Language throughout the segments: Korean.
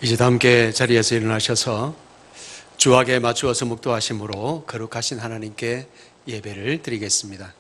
이제 다 함께 자리에서 일어나셔서 주악에 맞추어서 묵도하심으로 거룩하신 하나님께 예배를 드리겠습니다.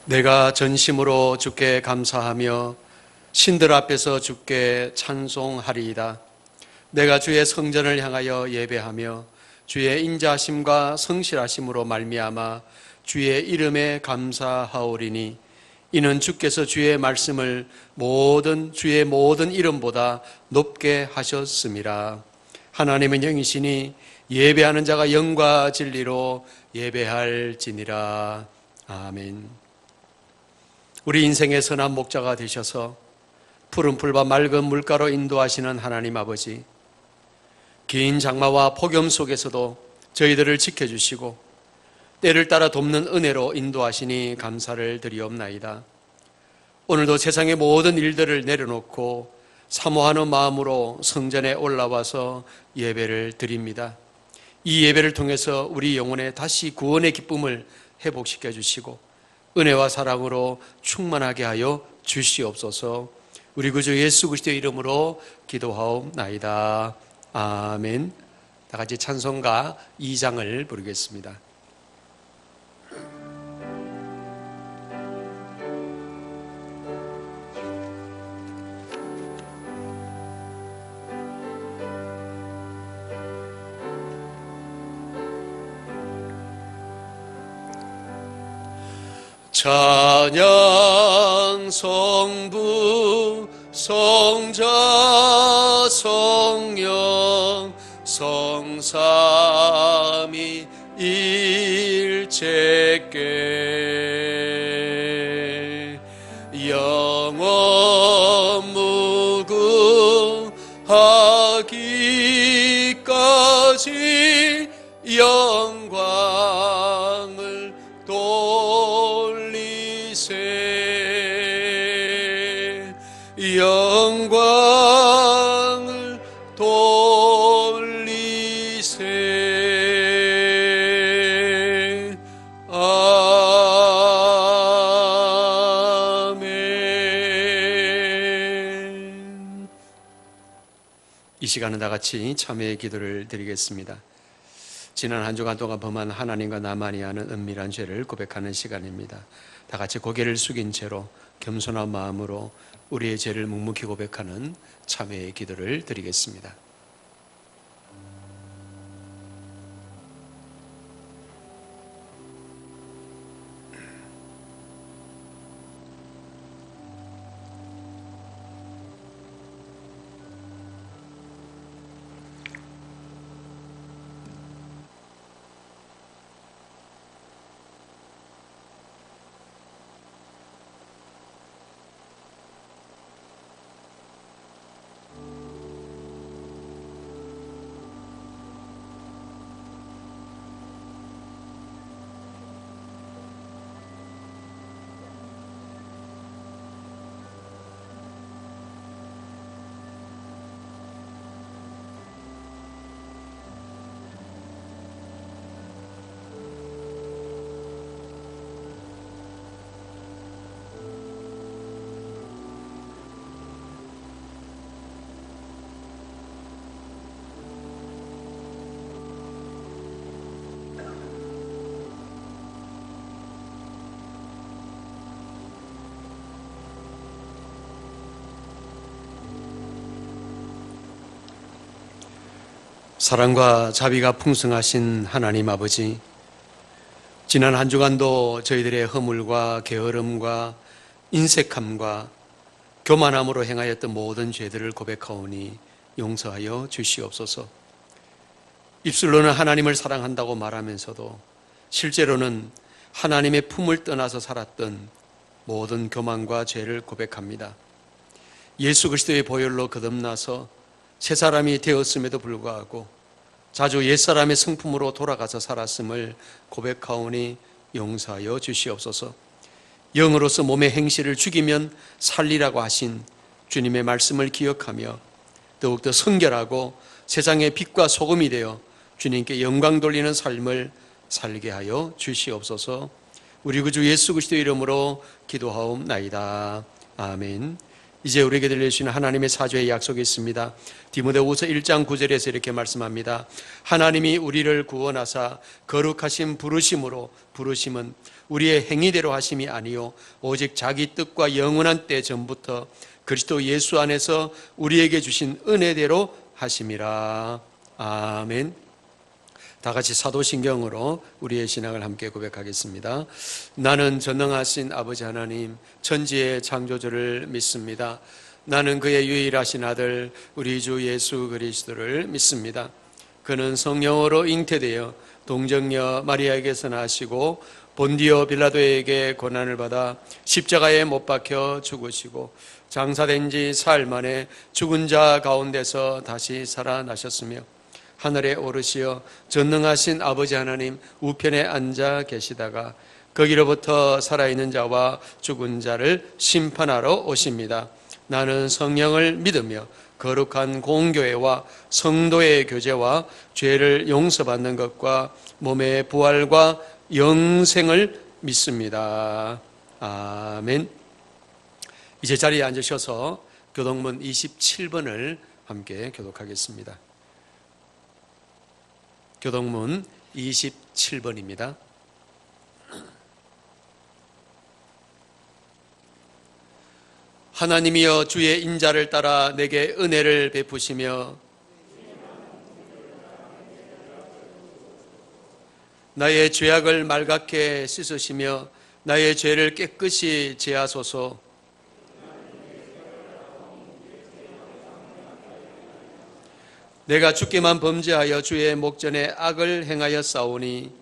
내가 전심으로 주께 감사하며 신들 앞에서 주께 찬송하리이다. 내가 주의 성전을 향하여 예배하며 주의 인자하심과 성실하심으로 말미암아 주의 이름에 감사하오리니 이는 주께서 주의 말씀을 주의 모든 이름보다 높게 하셨음이라. 하나님은 영이시니 예배하는 자가 영과 진리로 예배할지니라. 아멘. 우리 인생의 선한 목자가 되셔서 푸른 풀과 맑은 물가로 인도하시는 하나님 아버지, 긴 장마와 폭염 속에서도 저희들을 지켜주시고 때를 따라 돕는 은혜로 인도하시니 감사를 드리옵나이다. 오늘도 세상의 모든 일들을 내려놓고 사모하는 마음으로 성전에 올라와서 예배를 드립니다. 이 예배를 통해서 우리 영혼에 다시 구원의 기쁨을 회복시켜 주시고 은혜와 사랑으로 충만하게 하여 주시옵소서. 우리 구주 예수 그리스도의 이름으로 기도하옵나이다. 아멘. 다 같이 찬송가 2장을 부르겠습니다. 찬양 성부 성자 성령 성삼위 일체께 영원 무궁하기까지 영광을 영광을 돌리세. 아멘. 이 시간은 다 같이 참회의 기도를 드리겠습니다. 지난 한 주간 동안 범한 하나님과 나만이 아는 은밀한 죄를 고백하는 시간입니다. 다 같이 고개를 숙인 채로 겸손한 마음으로 우리의 죄를 묵묵히 고백하는 참회의 기도를 드리겠습니다. 사랑과 자비가 풍성하신 하나님 아버지, 지난 한 주간도 저희들의 허물과 게으름과 인색함과 교만함으로 행하였던 모든 죄들을 고백하오니 용서하여 주시옵소서. 입술로는 하나님을 사랑한다고 말하면서도 실제로는 하나님의 품을 떠나서 살았던 모든 교만과 죄를 고백합니다. 예수 그리스도의 보혈로 거듭나서 새 사람이 되었음에도 불구하고 자주 옛사람의 성품으로 돌아가서 살았음을 고백하오니 용서하여 주시옵소서. 영으로서 몸의 행실을 죽이면 살리라고 하신 주님의 말씀을 기억하며 더욱더 성결하고 세상의 빛과 소금이 되어 주님께 영광 돌리는 삶을 살게 하여 주시옵소서. 우리 구주 예수 그리스도의 이름으로 기도하옵나이다. 아멘. 이제 우리에게 들려주시는 하나님의 사죄의 약속이 있습니다. 디모데후서 1장 9절에서 이렇게 말씀합니다. 하나님이 우리를 구원하사 거룩하신 부르심으로, 부르심은 우리의 행위대로 하심이 아니요 오직 자기 뜻과 영원한 때 전부터 그리스도 예수 안에서 우리에게 주신 은혜대로 하심이라. 아멘. 다 같이 사도신경으로 우리의 신앙을 함께 고백하겠습니다. 나는 전능하신 아버지 하나님, 천지의 창조주를 믿습니다. 나는 그의 유일하신 아들 우리 주 예수 그리스도를 믿습니다. 그는 성령으로 잉태되어 동정녀 마리아에게서 나시고 본디오 빌라도에게 고난을 받아 십자가에 못 박혀 죽으시고 장사된 지 사흘 만에 죽은 자 가운데서 다시 살아나셨으며 하늘에 오르시어 전능하신 아버지 하나님 우편에 앉아 계시다가 거기로부터 살아있는 자와 죽은 자를 심판하러 오십니다. 나는 성령을 믿으며 거룩한 공교회와 성도의 교제와 죄를 용서받는 것과 몸의 부활과 영생을 믿습니다. 아멘. 이제 자리에 앉으셔서 교독문 27번을 함께 교독하겠습니다. 교독문 27번입니다. 하나님이여 주의 인자를 따라 내게 은혜를 베푸시며 나의 죄악을 말갛게 씻으시며 나의 죄를 깨끗이 제하소서. 내가 주께만 범죄하여 주의 목전에 악을 행하여 싸우니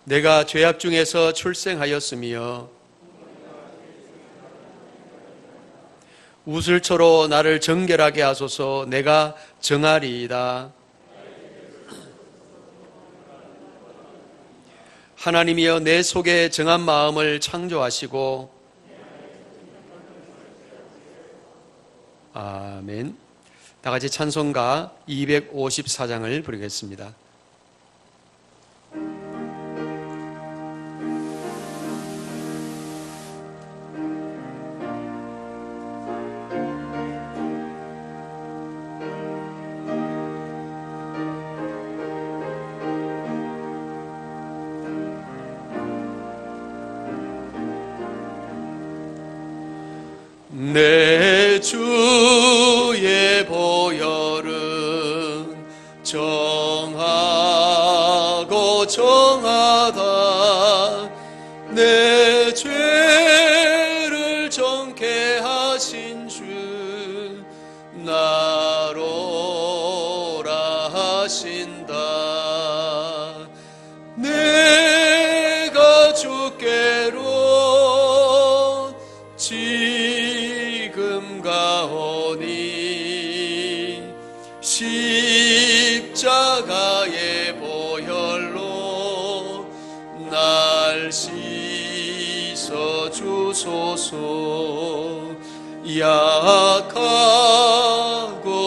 내가 죄악 중에서 출생하였으며 우슬초로 나를 정결하게 하소서. 내가 정하리이다. 하나님이여 내 속에 정한 마음을 창조하시고 아멘. 다 같이 찬송가 254장을 부르겠습니다. 내 주의 보혈은 정하고 정하다. 내 죄를 정케 하신 주 나로라 하신다. 내가 주께로 지금 가오니 십자가의 보혈로 날 씻어 주소서. 약하고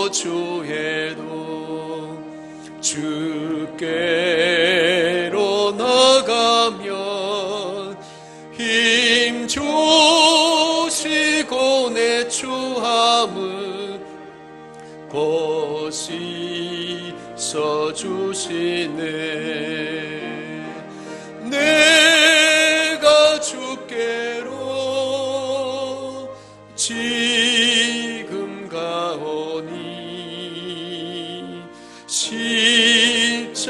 주에도 주께로 나가면 힘 주시고 내 추함을 곧 씻어 주시네. 내가 주께로 지금 가오니 십자가의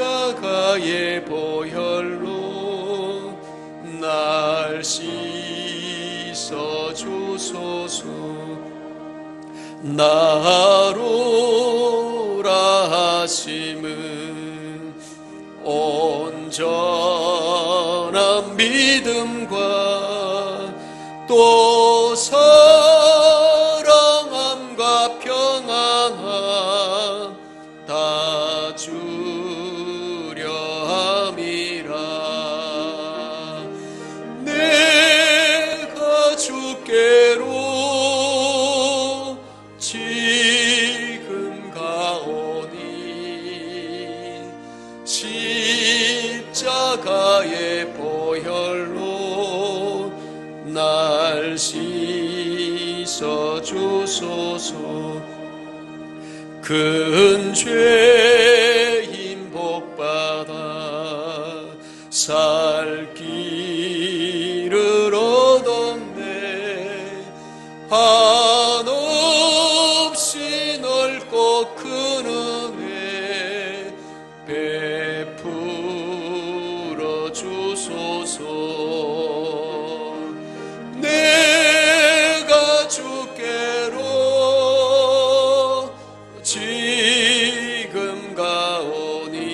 보혈로 날 씻어 씻어 주소서. 나로라 하심은 온전한 믿음과 또 사랑함과 평안함 다 주려 함이라. 내가 주께로 지금 가오니 십자가의 보혈로 날 씻어 주소서. 큰 죄인 복받아 살 길을 얻었네. 한없이 넓고 큰 은혜 베풀어 주소서. 내가 주께로 지금 가오니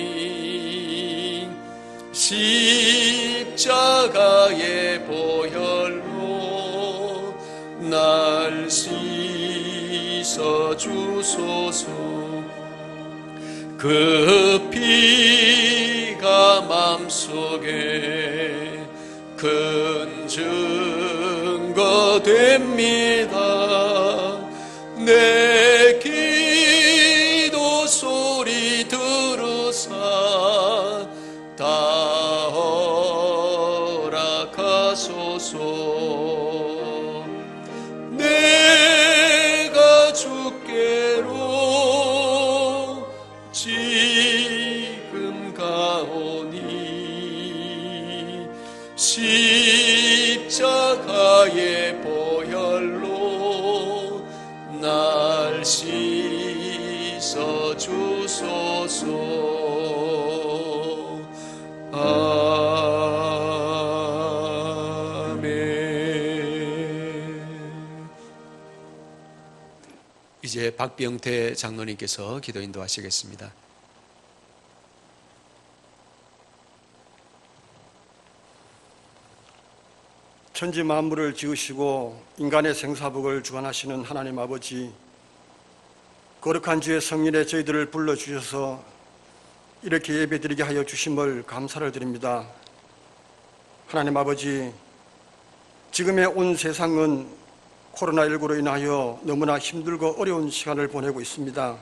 십자가의 보혈로 날 씻어 주소서. 그 피가 맘속에 큰 증거 됩니다. 내 기도 소리 들으사 다 허락하소서. 내가 주께로 지금 가오니 십자가의 보혈로 날 씻어 주소서. 아멘. 이제 박병태 장로님께서 기도 인도하시겠습니다. 천지 만물을 지으시고 인간의 생사복을 주관하시는 하나님 아버지, 거룩한 주의 성일에 저희들을 불러주셔서 이렇게 예배드리게 하여 주심을 감사를 드립니다. 하나님 아버지, 지금의 온 세상은 코로나19로 인하여 너무나 힘들고 어려운 시간을 보내고 있습니다.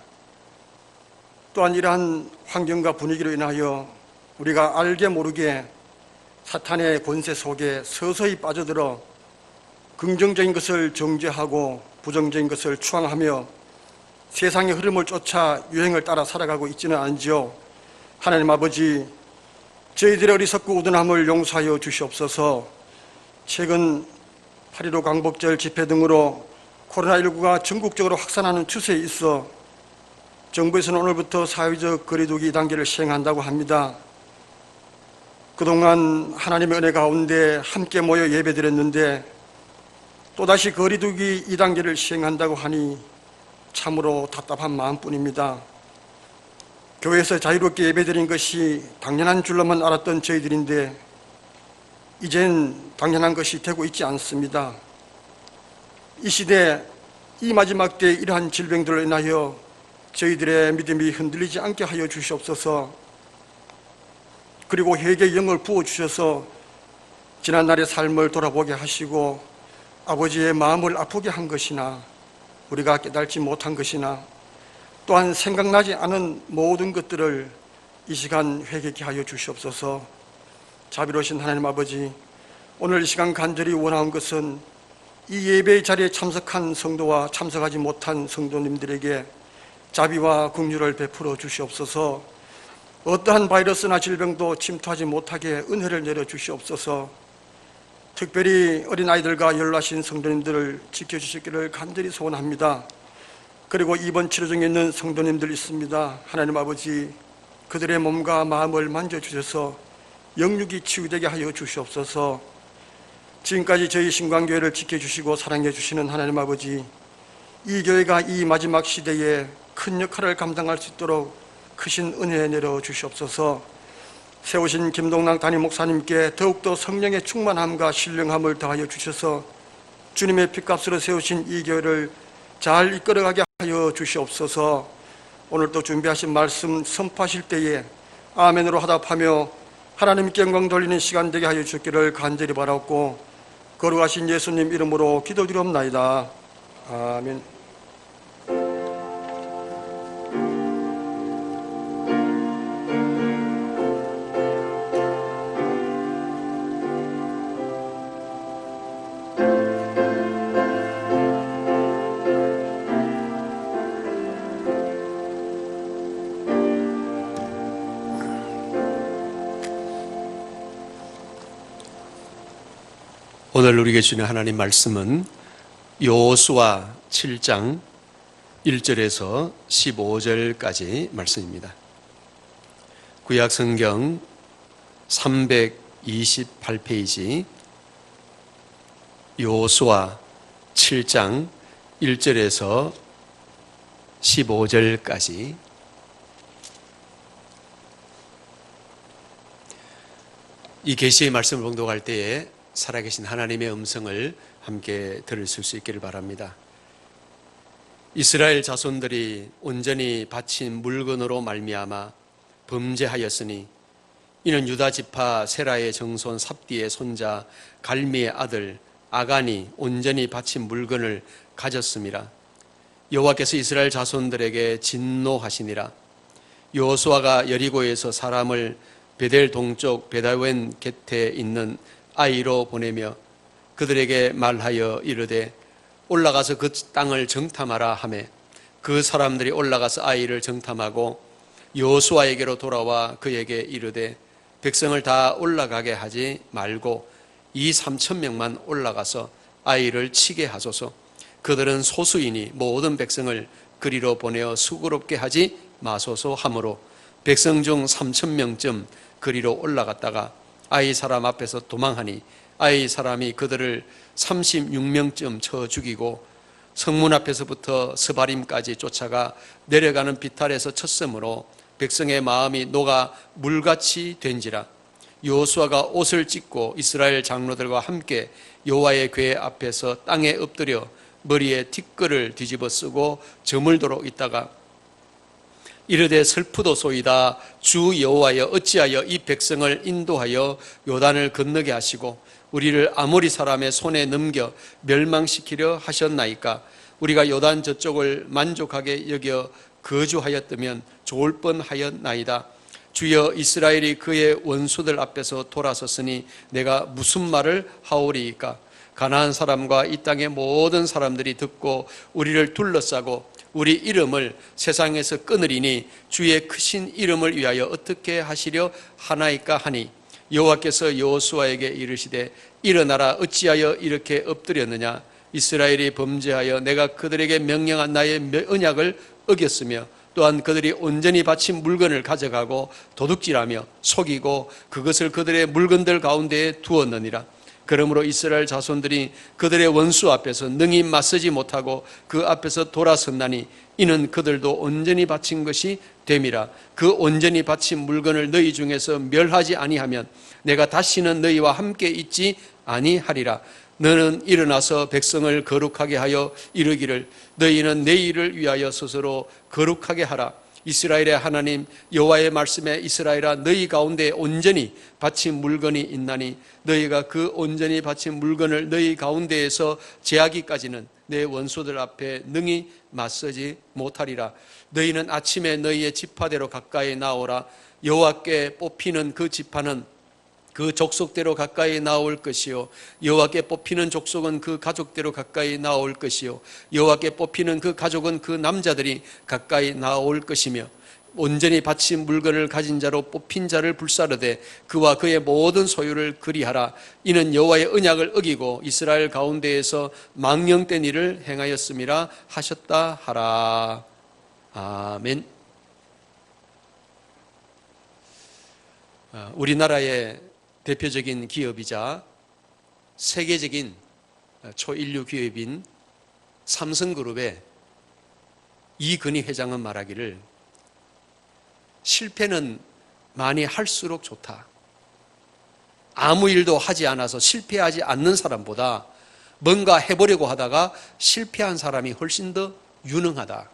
또한 이러한 환경과 분위기로 인하여 우리가 알게 모르게 사탄의 권세 속에 서서히 빠져들어 긍정적인 것을 정죄하고 부정적인 것을 추앙하며 세상의 흐름을 쫓아 유행을 따라 살아가고 있지는 않지요. 하나님 아버지, 저희들의 어리석고 우둔함을 용서하여 주시옵소서. 최근 8.15 광복절 집회 등으로 코로나19가 전국적으로 확산하는 추세에 있어 정부에서는 오늘부터 사회적 거리두기 2단계를 시행한다고 합니다. 그동안 하나님의 은혜 가운데 함께 모여 예배드렸는데 또다시 거리두기 2단계를 시행한다고 하니 참으로 답답한 마음뿐입니다. 교회에서 자유롭게 예배드린 것이 당연한 줄로만 알았던 저희들인데 이젠 당연한 것이 되고 있지 않습니다. 이 시대, 이 마지막 때 이러한 질병들로 인하여 저희들의 믿음이 흔들리지 않게 하여 주시옵소서. 그리고 회개의 영을 부어주셔서 지난날의 삶을 돌아보게 하시고 아버지의 마음을 아프게 한 것이나 우리가 깨달지 못한 것이나 또한 생각나지 않은 모든 것들을 이 시간 회개케 하여 주시옵소서. 자비로우신 하나님 아버지, 오늘 이 시간 간절히 원하는 것은 이 예배의 자리에 참석한 성도와 참석하지 못한 성도님들에게 자비와 긍휼을 베풀어 주시옵소서. 어떠한 바이러스나 질병도 침투하지 못하게 은혜를 내려 주시옵소서. 특별히 어린아이들과 연로하신 성도님들을 지켜주시기를 간절히 소원합니다. 그리고 입원 치료 중에 있는 성도님들 있습니다. 하나님 아버지, 그들의 몸과 마음을 만져주셔서 영육이 치유되게 하여 주시옵소서. 지금까지 저희 신광교회를 지켜주시고 사랑해 주시는 하나님 아버지, 이 교회가 이 마지막 시대에 큰 역할을 감당할 수 있도록 크신 은혜 내려 주시옵소서. 세우신 김동랑 담임 목사님께 더욱더 성령의 충만함과 신령함을 더하여 주셔서 주님의 핏값으로 세우신 이 교회를 잘 이끌어가게 하여 주시옵소서. 오늘 또 준비하신 말씀 선포하실 때에 아멘으로 화답하며 하나님께 영광 돌리는 시간 되게 하여 주기를 간절히 바라옵고 거룩하신 예수님 이름으로 기도드리옵나이다. 아멘. 오늘 우리에게 주는 하나님 말씀은 여호수아 7장 1절에서 15절까지 말씀입니다. 구약 성경 328페이지 여호수아 7장 1절에서 15절까지. 이 계시의 말씀을 봉독할 때에 살아계신 하나님의 음성을 함께 들으실 수 있기를 바랍니다. 이스라엘 자손들이 온전히 바친 물건으로 말미암아 범죄하였으니 이는 유다 지파 세라의 정손 삽디의 손자 갈미의 아들 아간이 온전히 바친 물건을 가졌음이라. 여호와께서 이스라엘 자손들에게 진노하시니라. 여호수아가 여리고에서 사람을 베델 동쪽 베다웬 곁에 있는 아이로 보내며 그들에게 말하여 이르되 올라가서 그 땅을 정탐하라 하매 그 사람들이 올라가서 아이를 정탐하고 여호수아에게로 돌아와 그에게 이르되 백성을 다 올라가게 하지 말고 2,3,000명만 올라가서 아이를 치게 하소서. 그들은 소수이니 모든 백성을 그리로 보내어 수고롭게 하지 마소서 하므로 백성 중 3,000명쯤 그리로 올라갔다가 아이 사람 앞에서 도망하니 아이 사람이 그들을 36명쯤 쳐 죽이고 성문 앞에서부터 스바림까지 쫓아가 내려가는 비탈에서 쳤으므로 백성의 마음이 녹아 물같이 된지라. 여호수아가 옷을 찢고 이스라엘 장로들과 함께 여호와의 궤 앞에서 땅에 엎드려 머리에 티끌을 뒤집어 쓰고 저물도록 있다가 이르되 슬프도소이다. 주 여호와여 어찌하여 이 백성을 인도하여 요단을 건너게 하시고 우리를 아모리 사람의 손에 넘겨 멸망시키려 하셨나이까. 우리가 요단 저쪽을 만족하게 여겨 거주하였다면 좋을 뻔하였나이다. 주여 이스라엘이 그의 원수들 앞에서 돌아섰으니 내가 무슨 말을 하오리이까. 가나안 사람과 이 땅의 모든 사람들이 듣고 우리를 둘러싸고 우리 이름을 세상에서 끊으리니 주의 크신 이름을 위하여 어떻게 하시려 하나이까 하니 여호와께서 여호수아에게 이르시되 일어나라. 어찌하여 이렇게 엎드렸느냐. 이스라엘이 범죄하여 내가 그들에게 명령한 나의 언약을 어겼으며 또한 그들이 온전히 바친 물건을 가져가고 도둑질하며 속이고 그것을 그들의 물건들 가운데에 두었느니라. 그러므로 이스라엘 자손들이 그들의 원수 앞에서 능히 맞서지 못하고 그 앞에서 돌아섰나니 이는 그들도 온전히 바친 것이 됨이라. 그 온전히 바친 물건을 너희 중에서 멸하지 아니하면 내가 다시는 너희와 함께 있지 아니하리라. 너는 일어나서 백성을 거룩하게 하여 이르기를 너희는 내일을 위하여 스스로 거룩하게 하라. 이스라엘의 하나님 여호와의 말씀에 이스라엘아 너희 가운데 온전히 바친 물건이 있나니 너희가 그 온전히 바친 물건을 너희 가운데에서 제하기까지는 내 원수들 앞에 능히 맞서지 못하리라. 너희는 아침에 너희의 지파대로 가까이 나오라. 여호와께 뽑히는 그 지파는 그 족속대로 가까이 나올 것이요 여호와께 뽑히는 족속은 그 가족대로 가까이 나올 것이요 여호와께 뽑히는 그 가족은 그 남자들이 가까이 나올 것이며 온전히 바친 물건을 가진 자로 뽑힌 자를 불사르되 그와 그의 모든 소유를 그리하라. 이는 여호와의 언약을 어기고 이스라엘 가운데에서 망령된 일을 행하였음이라 하셨다 하라. 아멘. 우리나라의 대표적인 기업이자 세계적인 초인류 기업인 삼성그룹의 이건희 회장은 말하기를 실패는 많이 할수록 좋다. 아무 일도 하지 않아서 실패하지 않는 사람보다 뭔가 해보려고 하다가 실패한 사람이 훨씬 더 유능하다.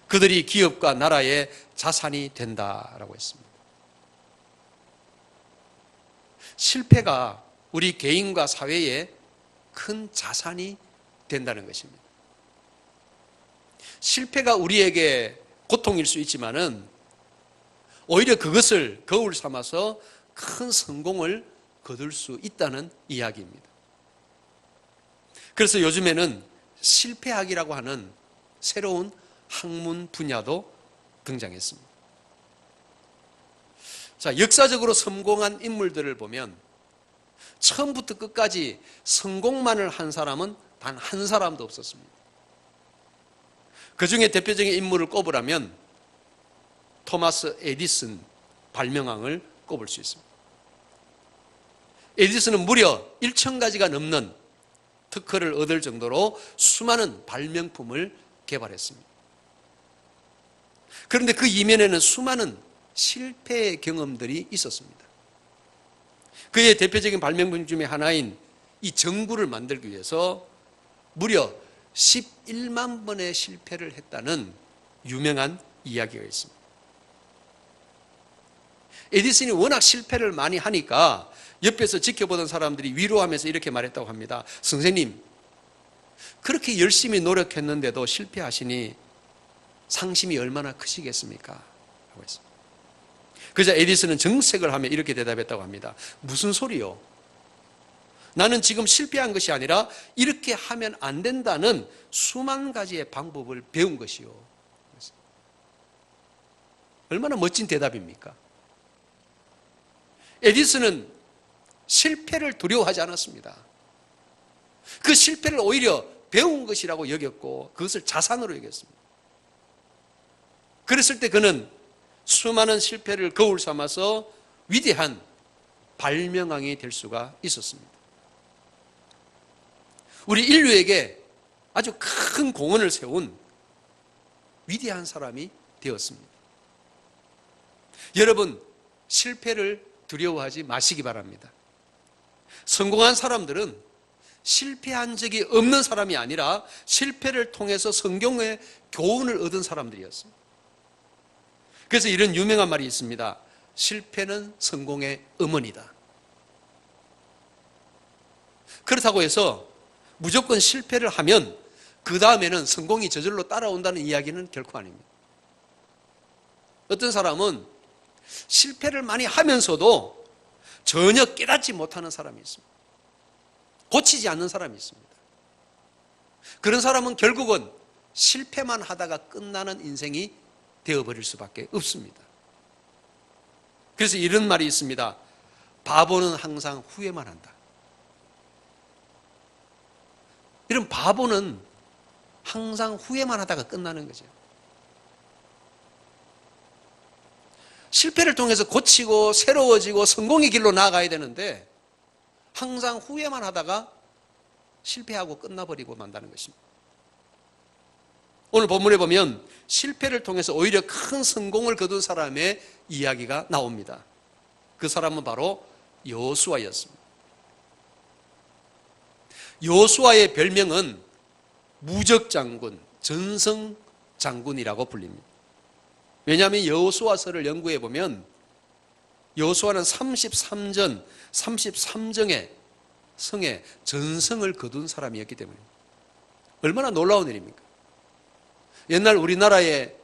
그들이 기업과 나라의 자산이 된다라고 했습니다. 실패가 우리 개인과 사회에 큰 자산이 된다는 것입니다. 실패가 우리에게 고통일 수 있지만은 오히려 그것을 거울 삼아서 큰 성공을 거둘 수 있다는 이야기입니다. 그래서 요즘에는 실패학이라고 하는 새로운 학문 분야도 등장했습니다. 자, 역사적으로 성공한 인물들을 보면 처음부터 끝까지 성공만을 한 사람은 단 한 사람도 없었습니다. 그 중에 대표적인 인물을 꼽으라면 토마스 에디슨 발명왕을 꼽을 수 있습니다. 에디슨은 무려 1,000가지가 넘는 특허를 얻을 정도로 수많은 발명품을 개발했습니다. 그런데 그 이면에는 수많은 실패의 경험들이 있었습니다. 그의 대표적인 발명품 중에 하나인 이 전구를 만들기 위해서 무려 11만 번의 실패를 했다는 유명한 이야기가 있습니다. 에디슨이 워낙 실패를 많이 하니까 옆에서 지켜보던 사람들이 위로하면서 이렇게 말했다고 합니다. 선생님, 그렇게 열심히 노력했는데도 실패하시니 상심이 얼마나 크시겠습니까? 라고 했습니다. 그러자 에디슨은 정색을 하며 이렇게 대답했다고 합니다. 무슨 소리요? 나는 지금 실패한 것이 아니라 이렇게 하면 안 된다는 수만 가지의 방법을 배운 것이요. 얼마나 멋진 대답입니까? 에디슨은 실패를 두려워하지 않았습니다. 그 실패를 오히려 배운 것이라고 여겼고 그것을 자산으로 여겼습니다. 그랬을 때 그는 수많은 실패를 거울 삼아서 위대한 발명왕이 될 수가 있었습니다. 우리 인류에게 아주 큰 공헌을 세운 위대한 사람이 되었습니다. 여러분, 실패를 두려워하지 마시기 바랍니다. 성공한 사람들은 실패한 적이 없는 사람이 아니라 실패를 통해서 성경의 교훈을 얻은 사람들이었습니다. 그래서 이런 유명한 말이 있습니다. 실패는 성공의 어머니다. 그렇다고 해서 무조건 실패를 하면 그 다음에는 성공이 저절로 따라온다는 이야기는 결코 아닙니다. 어떤 사람은 실패를 많이 하면서도 전혀 깨닫지 못하는 사람이 있습니다. 고치지 않는 사람이 있습니다. 그런 사람은 결국은 실패만 하다가 끝나는 인생이 되어버릴 수밖에 없습니다. 그래서 이런 말이 있습니다. 바보는 항상 후회만 한다. 이런 바보는 항상 후회만 하다가 끝나는 거죠. 실패를 통해서 고치고 새로워지고 성공의 길로 나아가야 되는데 항상 후회만 하다가 실패하고 끝나버리고 만다는 것입니다. 오늘 본문에 보면 실패를 통해서 오히려 큰 성공을 거둔 사람의 이야기가 나옵니다. 그 사람은 바로 여호수아였습니다. 여호수아의 별명은 무적장군, 전성장군이라고 불립니다. 왜냐하면 여호수아서를 연구해 보면 여호수아는 33정의 성에 전성을 거둔 사람이었기 때문입니다. 얼마나 놀라운 일입니까? 옛날 우리나라의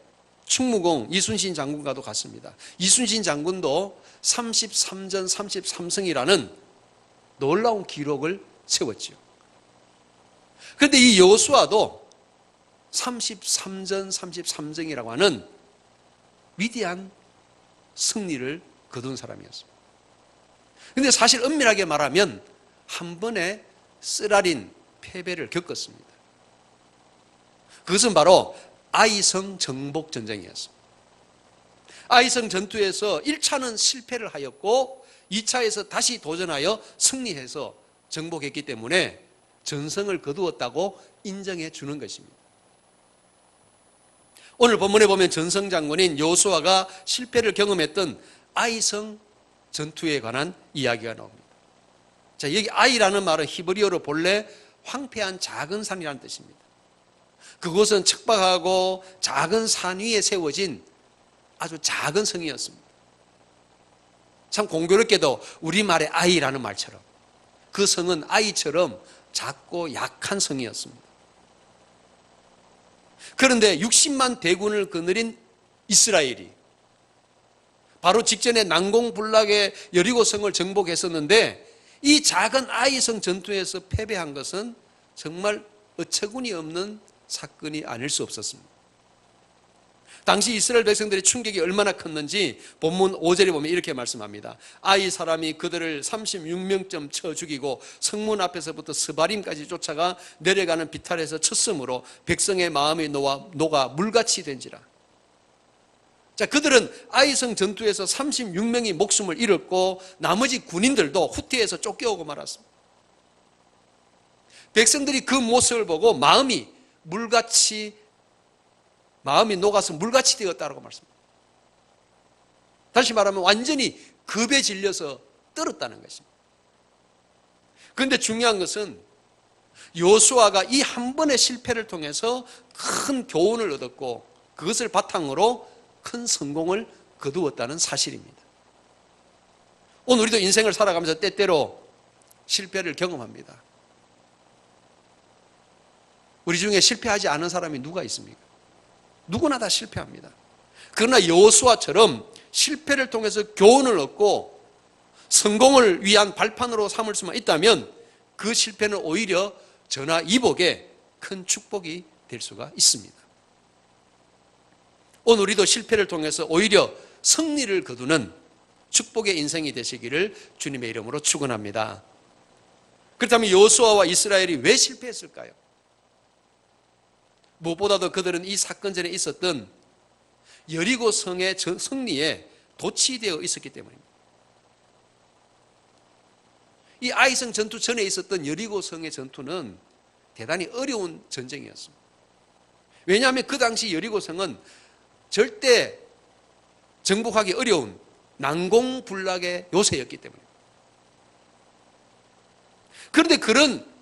충무공 이순신 장군과도 같습니다. 이순신 장군도 33전 33성이라는 놀라운 기록을 세웠지요. 그런데 이 여호수아도 33전 33정이라고 하는 위대한 승리를 거둔 사람이었습니다. 그런데 사실 엄밀하게 말하면 한 번의 쓰라린 패배를 겪었습니다. 그것은 바로 아이성 정복 전쟁이었습니다. 아이성 전투에서 1차는 실패를 하였고 2차에서 다시 도전하여 승리해서 정복했기 때문에 전성을 거두었다고 인정해 주는 것입니다. 오늘 본문에 보면 전성 장군인 여호수아가 실패를 경험했던 아이성 전투에 관한 이야기가 나옵니다. 자, 여기 아이라는 말은 히브리어로 본래 황폐한 작은 산이라는 뜻입니다. 그곳은 척박하고 작은 산 위에 세워진 아주 작은 성이었습니다. 참 공교롭게도 우리말의 아이라는 말처럼 그 성은 아이처럼 작고 약한 성이었습니다. 그런데 60만 대군을 거느린 이스라엘이 바로 직전에 난공불락의 여리고성을 정복했었는데 이 작은 아이성 전투에서 패배한 것은 정말 어처구니 없는 사건이 아닐 수 없었습니다. 당시 이스라엘 백성들의 충격이 얼마나 컸는지 본문 5절에 보면 이렇게 말씀합니다. 아이 사람이 그들을 36명쯤 쳐 죽이고 성문 앞에서부터 스바림까지 쫓아가 내려가는 비탈에서 쳤으므로 백성의 마음이 녹아 물같이 된지라. 자, 그들은 아이성 전투에서 36명이 목숨을 잃었고 나머지 군인들도 후퇴해서 쫓겨오고 말았습니다. 백성들이 그 모습을 보고 마음이 녹아서 물같이 되었다고 말씀합니다. 다시 말하면 완전히 겁에 질려서 떨었다는 것입니다. 그런데 중요한 것은 여호수아가 이 한 번의 실패를 통해서 큰 교훈을 얻었고 그것을 바탕으로 큰 성공을 거두었다는 사실입니다. 오늘 우리도 인생을 살아가면서 때때로 실패를 경험합니다. 우리 중에 실패하지 않은 사람이 누가 있습니까? 누구나 다 실패합니다. 그러나 여호수아처럼 실패를 통해서 교훈을 얻고 성공을 위한 발판으로 삼을 수만 있다면 그 실패는 오히려 저나 이복에 큰 축복이 될 수가 있습니다. 오늘 우리도 실패를 통해서 오히려 승리를 거두는 축복의 인생이 되시기를 주님의 이름으로 축원합니다. 그렇다면 여호수아와 이스라엘이 왜 실패했을까요? 무엇보다도 그들은 이 사건 전에 있었던 여리고 성의 승리에 도취되어 있었기 때문입니다. 이 아이성 전투 전에 있었던 여리고 성의 전투는 대단히 어려운 전쟁이었습니다. 왜냐하면 그 당시 여리고 성은 절대 정복하기 어려운 난공불락의 요새였기 때문입니다. 그런데 그런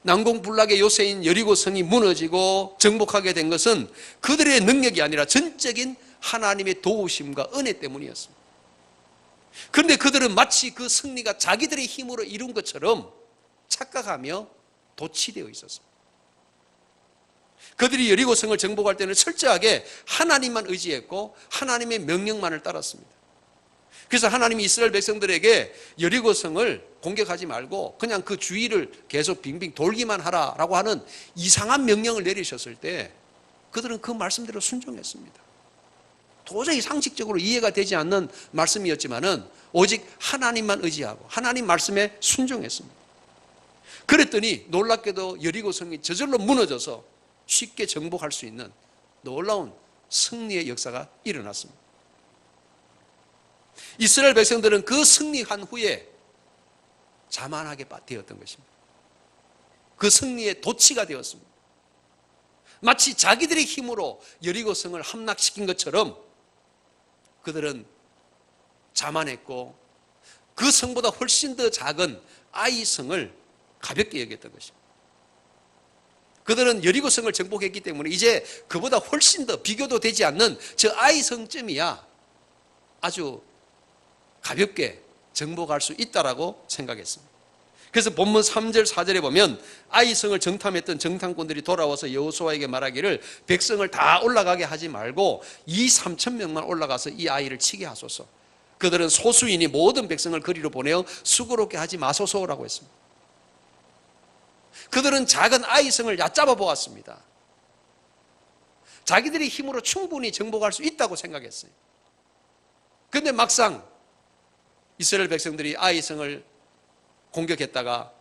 난공불락의 요새인 여리고성이 무너지고 정복하게 된 것은 그들의 능력이 아니라 전적인 하나님의 도우심과 은혜 때문이었습니다. 그런데 그들은 마치 그 승리가 자기들의 힘으로 이룬 것처럼 착각하며 도취되어 있었습니다. 그들이 여리고성을 정복할 때는 철저하게 하나님만 의지했고 하나님의 명령만을 따랐습니다. 그래서 하나님이 이스라엘 백성들에게 여리고성을 공격하지 말고 그냥 그 주위를 계속 빙빙 돌기만 하라라고 하는 이상한 명령을 내리셨을 때 그들은 그 말씀대로 순종했습니다. 도저히 상식적으로 이해가 되지 않는 말씀이었지만은 오직 하나님만 의지하고 하나님 말씀에 순종했습니다. 그랬더니 놀랍게도 여리고성이 저절로 무너져서 쉽게 정복할 수 있는 놀라운 승리의 역사가 일어났습니다. 이스라엘 백성들은 그 승리한 후에 자만하게 되었던 것입니다. 그 승리의 도취가 되었습니다. 마치 자기들의 힘으로 여리고성을 함락시킨 것처럼 그들은 자만했고 그 성보다 훨씬 더 작은 아이성을 가볍게 여겼던 것입니다. 그들은 여리고성을 정복했기 때문에 이제 그보다 훨씬 더 비교도 되지 않는 저 아이성쯤이야 아주 가볍게 정복할 수 있다라고 생각했습니다. 그래서 본문 3절 4절에 보면 아이성을 정탐했던 정탐꾼들이 돌아와서 여호수아에게 말하기를 백성을 다 올라가게 하지 말고 2,3,000명만 올라가서 이 아이를 치게 하소서. 그들은 소수이니 모든 백성을 거리로 보내어 수고롭게 하지 마소서라고 했습니다. 그들은 작은 아이성을 얕잡아 보았습니다. 자기들의 힘으로 충분히 정복할 수 있다고 생각했어요. 그런데 막상 이스라엘 백성들이 아이성을 공격했다가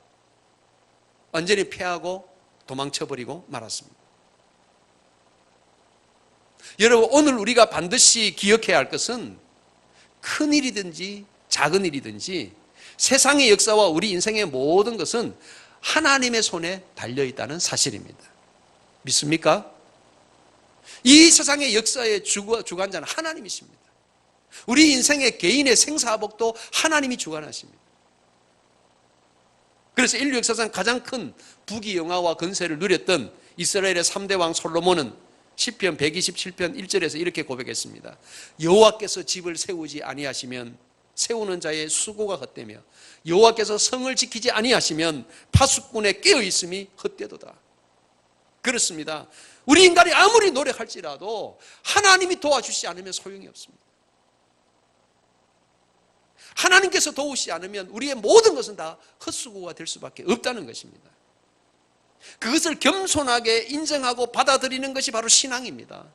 완전히 패하고 도망쳐버리고 말았습니다. 여러분, 오늘 우리가 반드시 기억해야 할 것은 큰 일이든지 작은 일이든지 세상의 역사와 우리 인생의 모든 것은 하나님의 손에 달려있다는 사실입니다. 믿습니까? 이 세상의 역사의 주관자는 하나님이십니다. 우리 인생의 개인의 생사복도 하나님이 주관하십니다. 그래서 인류 역사상 가장 큰 부귀영화와 건세를 누렸던 이스라엘의 3대 왕 솔로몬은 시편 127편 1절에서 이렇게 고백했습니다. 여호와께서 집을 세우지 아니하시면 세우는 자의 수고가 헛되며 여호와께서 성을 지키지 아니하시면 파수꾼의 깨어있음이 헛되도다. 그렇습니다. 우리 인간이 아무리 노력할지라도 하나님이 도와주시지 않으면 소용이 없습니다. 하나님께서 도우시지 않으면 우리의 모든 것은 다 헛수고가 될 수밖에 없다는 것입니다. 그것을 겸손하게 인정하고 받아들이는 것이 바로 신앙입니다.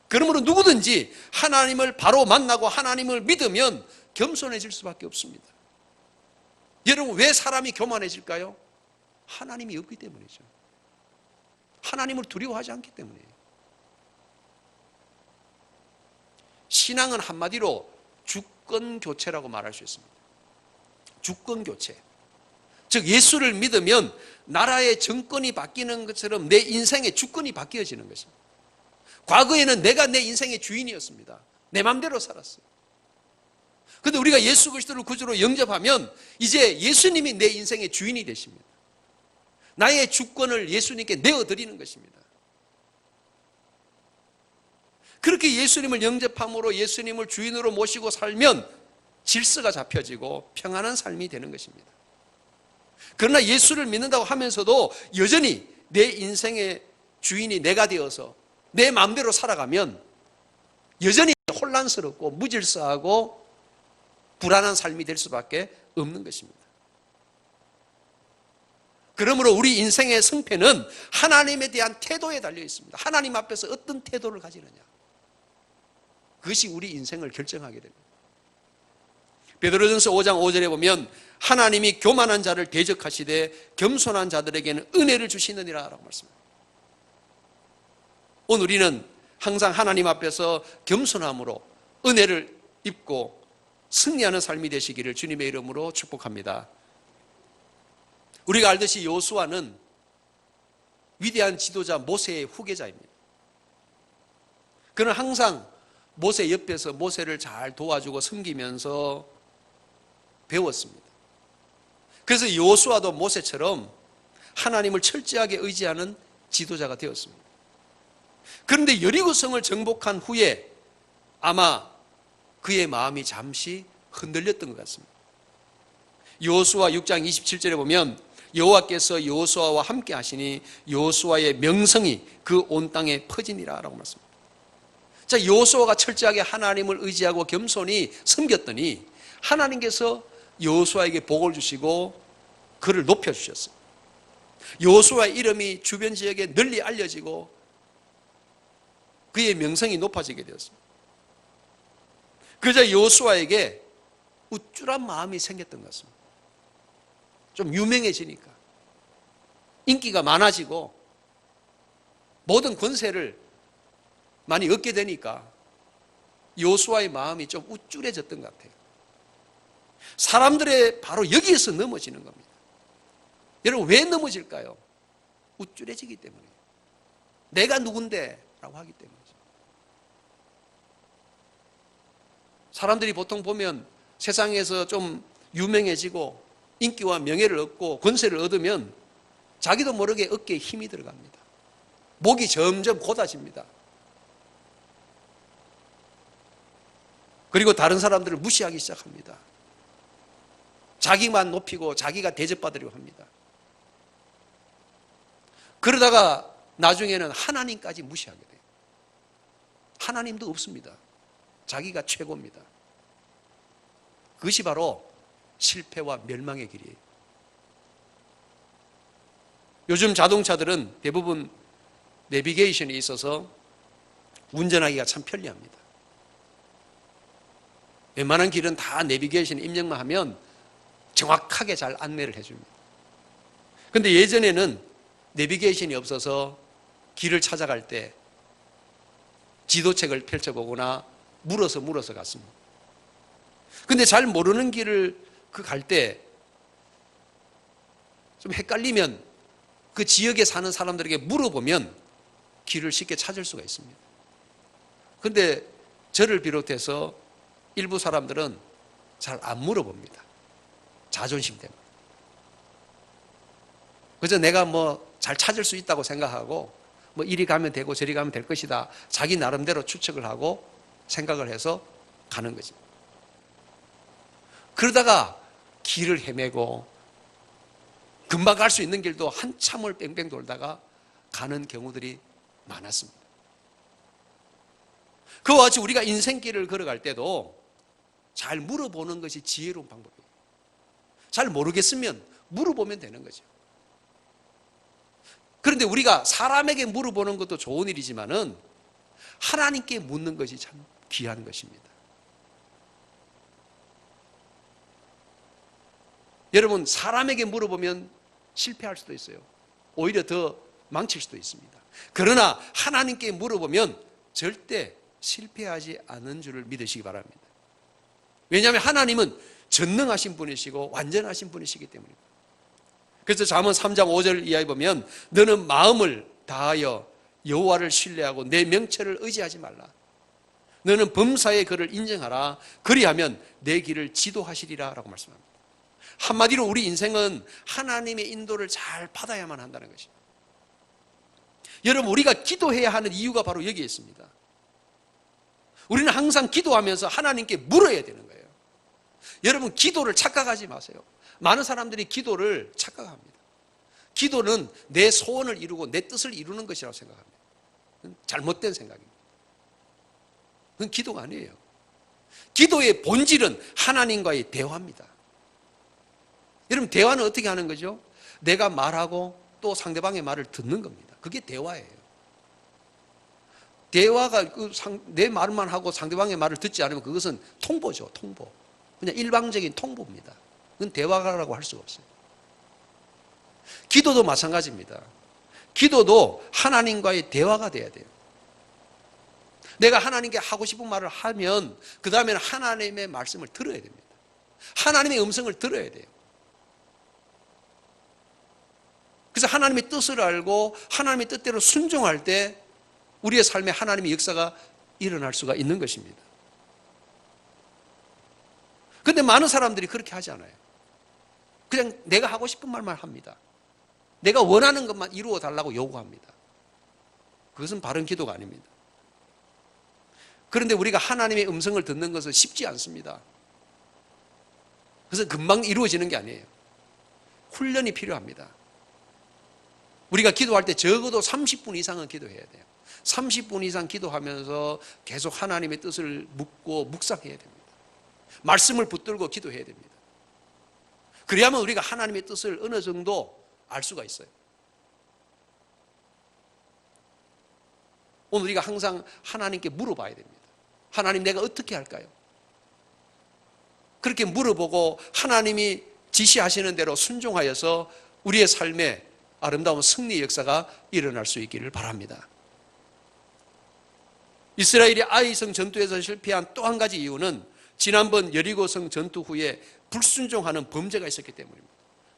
그러므로 누구든지 하나님을 바로 만나고 하나님을 믿으면 겸손해질 수밖에 없습니다. 여러분, 왜 사람이 교만해질까요? 하나님이 없기 때문이죠. 하나님을 두려워하지 않기 때문이에요. 신앙은 한마디로 주권교체라고 말할 수 있습니다. 주권교체. 즉 예수를 믿으면 나라의 정권이 바뀌는 것처럼 내 인생의 주권이 바뀌어지는 것입니다. 과거에는 내가 내 인생의 주인이었습니다. 내 마음대로 살았어요. 그런데 우리가 예수 그리스도를 구주로 영접하면 이제 예수님이 내 인생의 주인이 되십니다. 나의 주권을 예수님께 내어드리는 것입니다. 그렇게 예수님을 영접함으로 예수님을 주인으로 모시고 살면 질서가 잡혀지고 평안한 삶이 되는 것입니다. 그러나 예수를 믿는다고 하면서도 여전히 내 인생의 주인이 내가 되어서 내 마음대로 살아가면 여전히 혼란스럽고 무질서하고 불안한 삶이 될 수밖에 없는 것입니다. 그러므로 우리 인생의 승패는 하나님에 대한 태도에 달려 있습니다. 하나님 앞에서 어떤 태도를 가지느냐, 그것이 우리 인생을 결정하게 됩니다. 베드로전서 5장 5절에 보면 하나님이 교만한 자를 대적하시되 겸손한 자들에게는 은혜를 주시느니라 라고 말씀합니다. 오늘 우리는 항상 하나님 앞에서 겸손함으로 은혜를 입고 승리하는 삶이 되시기를 주님의 이름으로 축복합니다. 우리가 알듯이 여호수아는 위대한 지도자 모세의 후계자입니다. 그는 항상 모세 옆에서 모세를 잘 도와주고 섬기면서 배웠습니다. 그래서 여호수아도 모세처럼 하나님을 철저하게 의지하는 지도자가 되었습니다. 그런데 여리고성을 정복한 후에 아마 그의 마음이 잠시 흔들렸던 것 같습니다. 여호수아 6장 27절에 보면 여호와께서 여호수아와 함께 하시니 여호수아의 명성이 그 온 땅에 퍼지니라 라고 말씀합니다. 자, 여호수아가 철저하게 하나님을 의지하고 겸손히 섬겼더니 하나님께서 여호수아에게 복을 주시고 그를 높여주셨어요. 여호수아의 이름이 주변 지역에 널리 알려지고 그의 명성이 높아지게 되었습니다. 그러자 여호수아에게 우쭐한 마음이 생겼던 것 같습니다. 좀 유명해지니까 인기가 많아지고 모든 권세를 많이 얻게 되니까 여호수아의 마음이 좀 우쭐해졌던 것 같아요. 사람들의 바로 여기에서 넘어지는 겁니다. 여러분, 왜 넘어질까요? 우쭐해지기 때문이에요. 내가 누군데? 라고 하기 때문이죠. 사람들이 보통 보면 세상에서 좀 유명해지고 인기와 명예를 얻고 권세를 얻으면 자기도 모르게 어깨에 힘이 들어갑니다. 목이 점점 곧아집니다. 그리고 다른 사람들을 무시하기 시작합니다. 자기만 높이고 자기가 대접받으려고 합니다. 그러다가 나중에는 하나님까지 무시하게 돼요. 하나님도 없습니다. 자기가 최고입니다. 그것이 바로 실패와 멸망의 길이에요. 요즘 자동차들은 대부분 내비게이션이 있어서 운전하기가 참 편리합니다. 웬만한 길은 다 내비게이션 입력만 하면 정확하게 잘 안내를 해줍니다. 그런데 예전에는 내비게이션이 없어서 길을 찾아갈 때 지도책을 펼쳐보거나 물어서 갔습니다. 근데 잘 모르는 길을 갈 때 좀 헷갈리면 그 지역에 사는 사람들에게 물어보면 길을 쉽게 찾을 수가 있습니다. 근데 저를 비롯해서 일부 사람들은 잘 안 물어봅니다. 자존심 때문에. 그래서 내가 뭐 잘 찾을 수 있다고 생각하고 뭐 이리 가면 되고 저리 가면 될 것이다. 자기 나름대로 추측을 하고 생각을 해서 가는 거죠. 그러다가 길을 헤매고 금방 갈 수 있는 길도 한참을 뺑뺑 돌다가 가는 경우들이 많았습니다. 그와 같이 우리가 인생길을 걸어갈 때도 잘 물어보는 것이 지혜로운 방법이에요. 잘 모르겠으면 물어보면 되는 거죠. 그런데 우리가 사람에게 물어보는 것도 좋은 일이지만은 하나님께 묻는 것이 참 귀한 것입니다. 여러분, 사람에게 물어보면 실패할 수도 있어요. 오히려 더 망칠 수도 있습니다. 그러나 하나님께 물어보면 절대 실패하지 않은 줄을 믿으시기 바랍니다. 왜냐하면 하나님은 전능하신 분이시고 완전하신 분이시기 때문입니다. 그래서 잠언 3장 5절 이하에 보면 너는 마음을 다하여 여호와를 신뢰하고 내 명체를 의지하지 말라. 너는 범사의 그를 인정하라. 그리하면 내 길을 지도하시리라 라고 말씀합니다. 한마디로 우리 인생은 하나님의 인도를 잘 받아야만 한다는 것입니다. 여러분, 우리가 기도해야 하는 이유가 바로 여기에 있습니다. 우리는 항상 기도하면서 하나님께 물어야 되는 거예요. 여러분, 기도를 착각하지 마세요. 많은 사람들이 기도를 착각합니다. 기도는 내 소원을 이루고 내 뜻을 이루는 것이라고 생각합니다. 잘못된 생각입니다. 그건 기도가 아니에요. 기도의 본질은 하나님과의 대화입니다. 여러분, 대화는 어떻게 하는 거죠? 내가 말하고 또 상대방의 말을 듣는 겁니다. 그게 대화예요. 대화가 내 말만 하고 상대방의 말을 듣지 않으면 그것은 통보죠. 통보. 그냥 일방적인 통보입니다. 그건 대화라고 할 수가 없어요. 기도도 마찬가지입니다. 기도도 하나님과의 대화가 돼야 돼요. 내가 하나님께 하고 싶은 말을 하면 그 다음에는 하나님의 말씀을 들어야 됩니다. 하나님의 음성을 들어야 돼요. 그래서 하나님의 뜻을 알고 하나님의 뜻대로 순종할 때 우리의 삶에 하나님의 역사가 일어날 수가 있는 것입니다. 그런데 많은 사람들이 그렇게 하지 않아요. 그냥 내가 하고 싶은 말만 합니다. 내가 원하는 것만 이루어 달라고 요구합니다. 그것은 바른 기도가 아닙니다. 그런데 우리가 하나님의 음성을 듣는 것은 쉽지 않습니다. 그래서 금방 이루어지는 게 아니에요. 훈련이 필요합니다. 우리가 기도할 때 적어도 30분 이상은 기도해야 돼요. 30분 이상 기도하면서 계속 하나님의 뜻을 묻고 묵상해야 됩니다. 말씀을 붙들고 기도해야 됩니다. 그래야만 우리가 하나님의 뜻을 어느 정도 알 수가 있어요. 오늘 우리가 항상 하나님께 물어봐야 됩니다. 하나님, 내가 어떻게 할까요? 그렇게 물어보고 하나님이 지시하시는 대로 순종하여서 우리의 삶에 아름다운 승리의 역사가 일어날 수 있기를 바랍니다. 이스라엘이 아이성 전투에서 실패한 또 한 가지 이유는 지난번 여리고성 전투 후에 불순종하는 범죄가 있었기 때문입니다.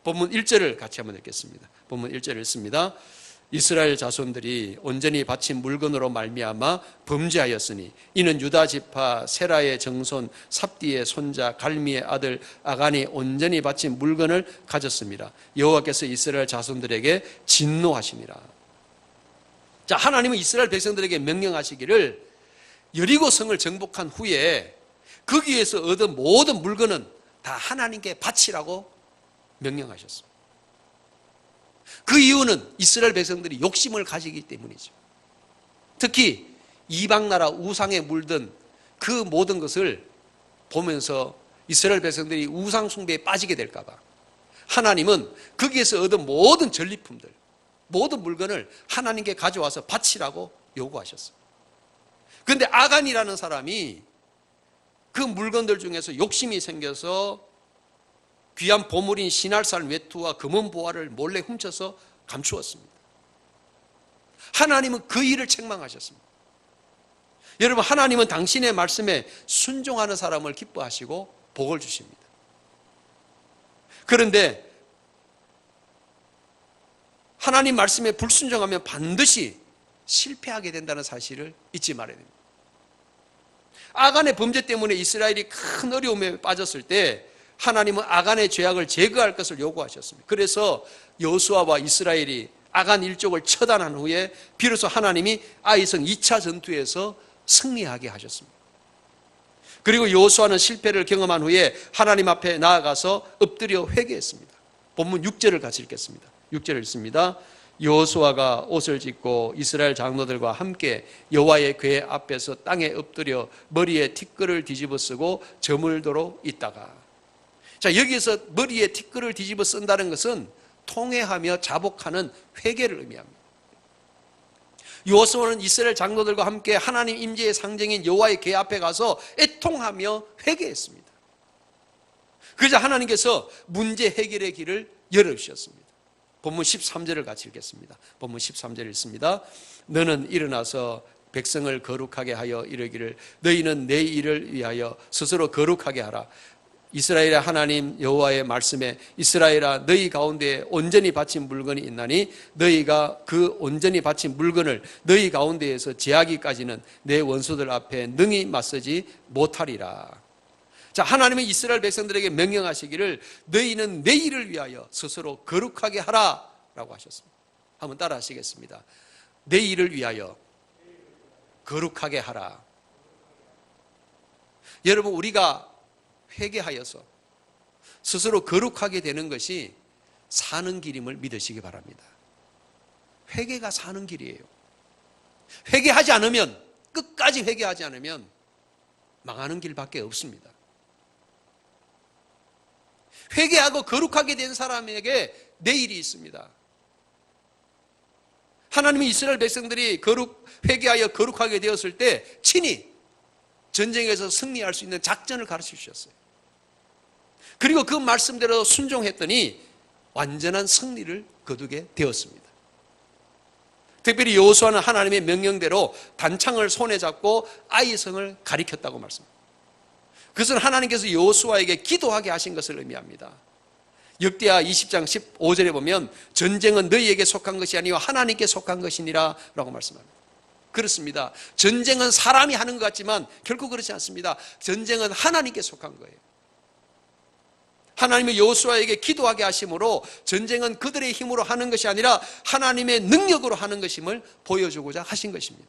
본문 1절을 같이 한번 읽겠습니다. 본문 1절을 읽습니다. 이스라엘 자손들이 온전히 바친 물건으로 말미암아 범죄하였으니 이는 유다 지파 세라의 정손 삽디의 손자 갈미의 아들 아간이 온전히 바친 물건을 가졌습니다. 여호와께서 이스라엘 자손들에게 진노하시니라. 자, 하나님은 이스라엘 백성들에게 명령하시기를 여리고성을 정복한 후에 거기에서 얻은 모든 물건은 다 하나님께 바치라고 명령하셨습니다. 그 이유는 이스라엘 백성들이 욕심을 가지기 때문이죠. 특히 이방 나라 우상에 물든 그 모든 것을 보면서 이스라엘 백성들이 우상 숭배에 빠지게 될까 봐 하나님은 거기에서 얻은 모든 전리품들, 모든 물건을 하나님께 가져와서 바치라고 요구하셨습니다. 그런데 아간이라는 사람이 그 물건들 중에서 욕심이 생겨서 귀한 보물인 시날산 외투와 금은 보화를 몰래 훔쳐서 감추었습니다. 하나님은 그 일을 책망하셨습니다. 여러분, 하나님은 당신의 말씀에 순종하는 사람을 기뻐하시고 복을 주십니다. 그런데 하나님 말씀에 불순종하면 반드시 실패하게 된다는 사실을 잊지 말아야 됩니다. 아간의 범죄 때문에 이스라엘이 큰 어려움에 빠졌을 때 하나님은 아간의 죄악을 제거할 것을 요구하셨습니다. 그래서 여호수아와 이스라엘이 아간 일족을 처단한 후에 비로소 하나님이 아이성 2차 전투에서 승리하게 하셨습니다. 그리고 여호수아는 실패를 경험한 후에 하나님 앞에 나아가서 엎드려 회개했습니다. 본문 6절을 같이 읽겠습니다. 6절을 읽습니다. 여호수아가 옷을 찢고 이스라엘 장로들과 함께 여호와의 궤 앞에서 땅에 엎드려 머리에 티끌을 뒤집어 쓰고 저물도록 있다가, 자, 여기에서 머리에 티끌을 뒤집어 쓴다는 것은 통회하며 자복하는 회개를 의미합니다. 여호수아는 이스라엘 장로들과 함께 하나님 임재의 상징인 여호와의 궤 앞에 가서 애통하며 회개했습니다. 그러자 하나님께서 문제 해결의 길을 열어주셨습니다. 본문 13절을 같이 읽겠습니다. 본문 13절 읽습니다. 너는 일어나서 백성을 거룩하게 하여 이르기를 너희는 내 일을 위하여 스스로 거룩하게 하라. 이스라엘의 하나님 여호와의 말씀에 이스라엘아 너희 가운데 온전히 바친 물건이 있나니 너희가 그 온전히 바친 물건을 너희 가운데에서 제하기까지는 내 원수들 앞에 능히 맞서지 못하리라. 자, 하나님은 이스라엘 백성들에게 명령하시기를 너희는 내 일을 위하여 스스로 거룩하게 하라 라고 하셨습니다. 한번 따라 하시겠습니다. 내 일을 위하여 거룩하게 하라. 여러분, 우리가 회개하여서 스스로 거룩하게 되는 것이 사는 길임을 믿으시기 바랍니다. 회개가 사는 길이에요. 회개하지 않으면, 끝까지 회개하지 않으면 망하는 길밖에 없습니다. 회개하고 거룩하게 된 사람에게 내일이 있습니다. 하나님이 이스라엘 백성들이 회개하여 거룩하게 되었을 때 친히 전쟁에서 승리할 수 있는 작전을 가르쳐 주셨어요. 그리고 그 말씀대로 순종했더니 완전한 승리를 거두게 되었습니다. 특별히 여호수아는 하나님의 명령대로 단창을 손에 잡고 아이성을 가리켰다고 말씀합니다. 그것은 하나님께서 여호수아에게 기도하게 하신 것을 의미합니다. 역대하 20장 15절에 보면 전쟁은 너희에게 속한 것이 아니요 하나님께 속한 것이니라 라고 말씀합니다. 그렇습니다. 전쟁은 사람이 하는 것 같지만 결코 그렇지 않습니다. 전쟁은 하나님께 속한 거예요. 하나님이 여호수아에게 기도하게 하심으로 전쟁은 그들의 힘으로 하는 것이 아니라 하나님의 능력으로 하는 것임을 보여주고자 하신 것입니다.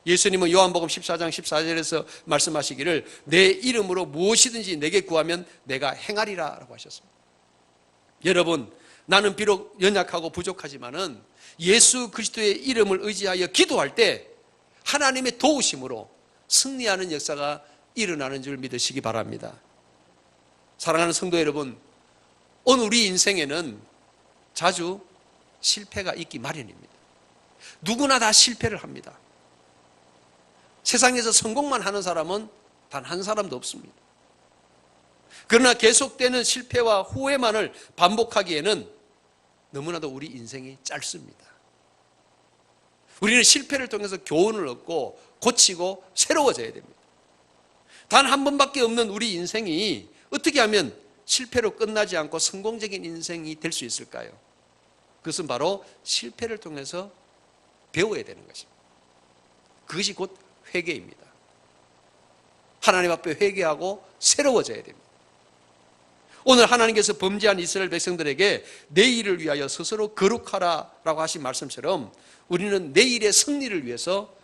예수님은 요한복음 14장 14절에서 말씀하시기를 내 이름으로 무엇이든지 내게 구하면 내가 행하리라 라고 하셨습니다. 여러분, 나는 비록 연약하고 부족하지만은 예수 그리스도의 이름을 의지하여 기도할 때 하나님의 도우심으로 승리하는 역사가 일어나는 줄 믿으시기 바랍니다. 사랑하는 성도 여러분, 오늘 우리 인생에는 자주 실패가 있기 마련입니다. 누구나 다 실패를 합니다. 세상에서 성공만 하는 사람은 단 한 사람도 없습니다. 그러나 계속되는 실패와 후회만을 반복하기에는 너무나도 우리 인생이 짧습니다. 우리는 실패를 통해서 교훈을 얻고 고치고 새로워져야 됩니다. 단 한 번밖에 없는 우리 인생이 어떻게 하면 실패로 끝나지 않고 성공적인 인생이 될 수 있을까요? 그것은 바로 실패를 통해서 배워야 되는 것입니다. 그것이 곧 회개입니다. 하나님 앞에 회개하고 새로워져야 됩니다. 오늘 하나님께서 범죄한 이스라엘 백성들에게 내일을 위하여 스스로 거룩하라라고 하신 말씀처럼 우리는 내일의 승리를 위해서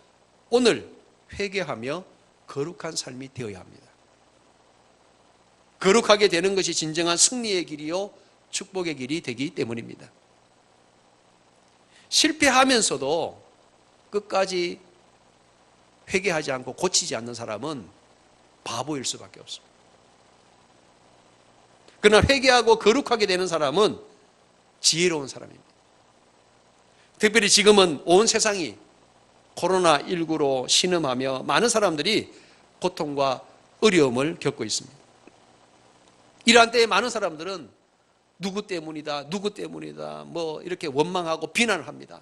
오늘 회개하며 거룩한 삶이 되어야 합니다. 거룩하게 되는 것이 진정한 승리의 길이요 축복의 길이 되기 때문입니다. 실패하면서도 끝까지 회개하지 않고 고치지 않는 사람은 바보일 수밖에 없습니다. 그러나 회개하고 거룩하게 되는 사람은 지혜로운 사람입니다. 특별히 지금은 온 세상이 코로나19로 신음하며 많은 사람들이 고통과 어려움을 겪고 있습니다. 이러한 때에 많은 사람들은 누구 때문이다 뭐 이렇게 원망하고 비난을 합니다.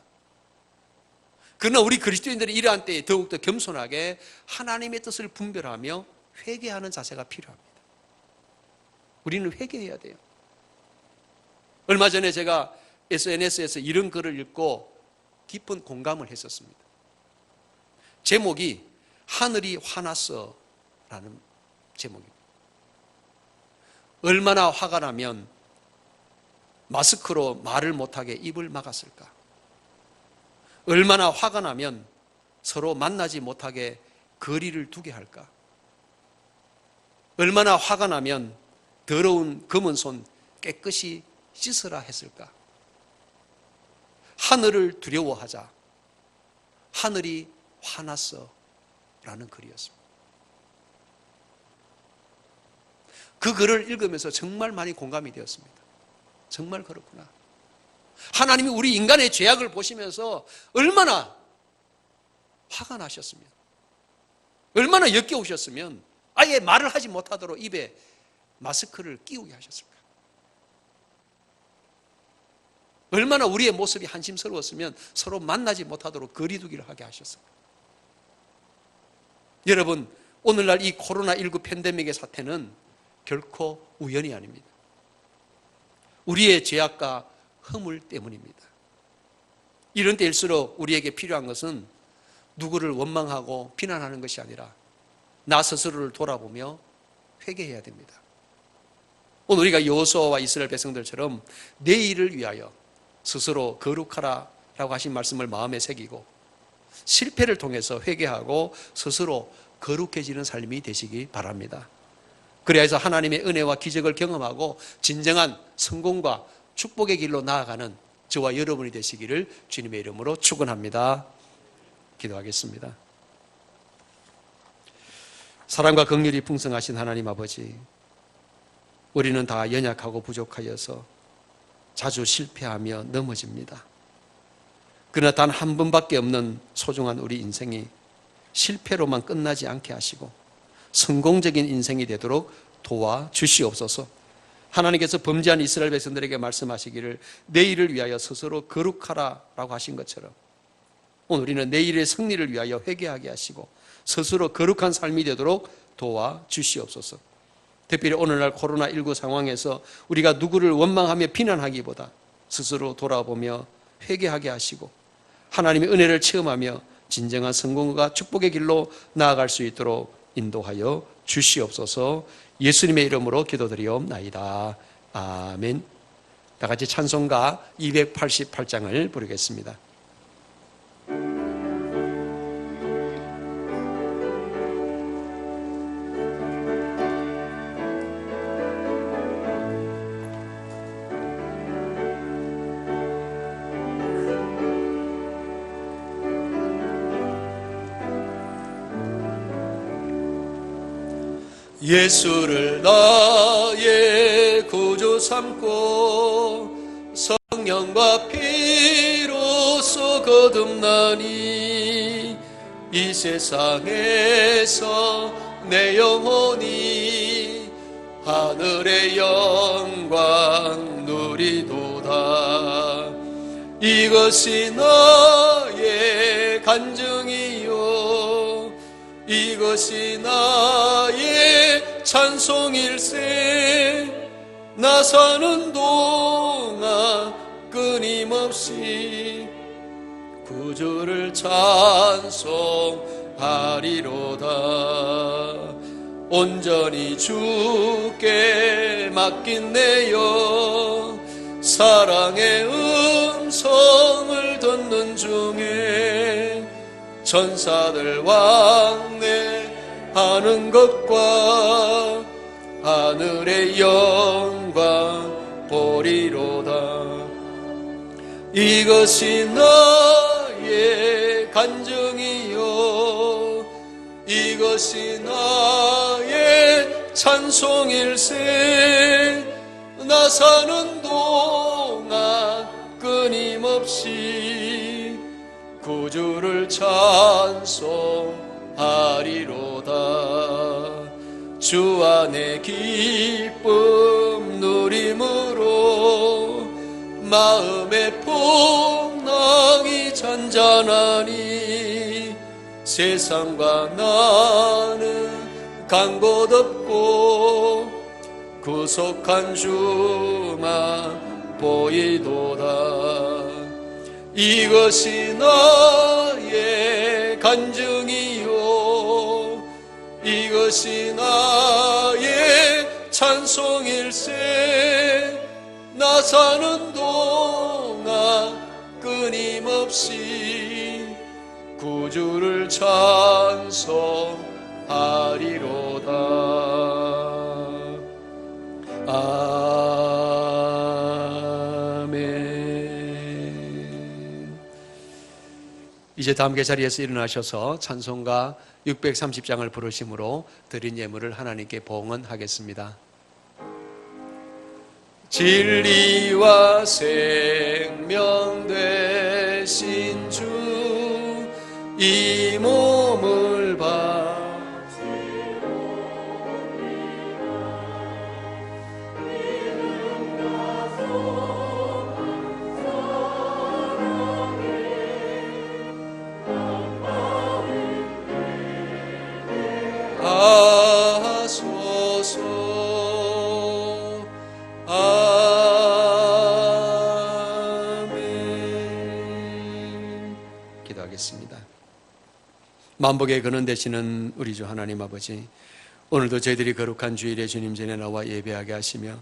그러나 우리 그리스도인들이 이러한 때에 더욱더 겸손하게 하나님의 뜻을 분별하며 회개하는 자세가 필요합니다. 우리는 회개해야 돼요. 얼마 전에 제가 SNS에서 이런 글을 읽고 깊은 공감을 했었습니다. 제목이 하늘이 화났어 라는 제목입니다. 얼마나 화가 나면 마스크로 말을 못하게 입을 막았을까? 얼마나 화가 나면 서로 만나지 못하게 거리를 두게 할까? 얼마나 화가 나면 더러운 검은 손 깨끗이 씻으라 했을까? 하늘을 두려워하자. 하늘이 화났어 라는 글이었습니다. 그 글을 읽으면서 정말 많이 공감이 되었습니다. 정말 그렇구나. 하나님이 우리 인간의 죄악을 보시면서 얼마나 화가 나셨으면, 얼마나 역겨우셨으면 아예 말을 하지 못하도록 입에 마스크를 끼우게 하셨을까? 얼마나 우리의 모습이 한심스러웠으면 서로 만나지 못하도록 거리두기를 하게 하셨을까? 여러분, 오늘날 이 코로나19 팬데믹의 사태는 결코 우연이 아닙니다. 우리의 죄악과 허물 때문입니다. 이런 때일수록 우리에게 필요한 것은 누구를 원망하고 비난하는 것이 아니라 나 스스로를 돌아보며 회개해야 됩니다. 오늘 우리가 여호수아와 이스라엘 백성들처럼 내일을 위하여 스스로 거룩하라 라고 하신 말씀을 마음에 새기고 실패를 통해서 회개하고 스스로 거룩해지는 삶이 되시기 바랍니다. 그래야 해서 하나님의 은혜와 기적을 경험하고 진정한 성공과 축복의 길로 나아가는 저와 여러분이 되시기를 주님의 이름으로 축원합니다. 기도하겠습니다. 사랑과 긍휼이 풍성하신 하나님 아버지, 우리는 다 연약하고 부족하여서 자주 실패하며 넘어집니다. 그러나 단 한 번밖에 없는 소중한 우리 인생이 실패로만 끝나지 않게 하시고 성공적인 인생이 되도록 도와주시옵소서. 하나님께서 범죄한 이스라엘 백성들에게 말씀하시기를 내일을 위하여 스스로 거룩하라 라고 하신 것처럼 오늘 우리는 내일의 승리를 위하여 회개하게 하시고 스스로 거룩한 삶이 되도록 도와주시옵소서. 특별히 오늘날 코로나19 상황에서 우리가 누구를 원망하며 비난하기보다 스스로 돌아보며 회개하게 하시고 하나님의 은혜를 체험하며 진정한 성공과 축복의 길로 나아갈 수 있도록 인도하여 주시옵소서. 예수님의 이름으로 기도드리옵나이다. 아멘. 다 같이 찬송가 288장을 부르겠습니다. 예수를 나의 구주 삼고 성령과 피로써 거듭나니 이 세상에서 내 영혼이 하늘의 영광 누리도다. 이것이 나의 간증이요 이것이 나의 찬송일세. 나 사는 동안 끊임없이 구주를 찬송하리로다. 온전히 주께 맡긴 내 영 사랑의 음성을 듣는 중에 천사들 왕래하는 것과 하늘의 영광 보리로다. 이것이 나의 간증이요 이것이 나의 찬송일세. 나 사는 동안 끊임없이 구주를 찬송하리로다. 주 안에 기쁨 누림으로 마음의 풍랑이 잔잔하니 세상과 나는 간 곳 없고 구속한 주만 보이도다. 이것이 나의 간증이요 이것이 나의 찬송일세. 나 사는 동안 끊임없이 구주를 찬송하리로다. 아멘. 이제 다 함께 자리에서 일어나셔서 찬송가 630장을 부르심으로 드린 예물을 하나님께 봉헌하겠습니다. 진리와 생명 되신 주, 이 몸을 하소서. 아멘. 기도하겠습니다. 만복의 근원 되시는 우리 주 하나님 아버지, 오늘도 저희들이 거룩한 주일에 주님 전에 나와 예배하게 하시며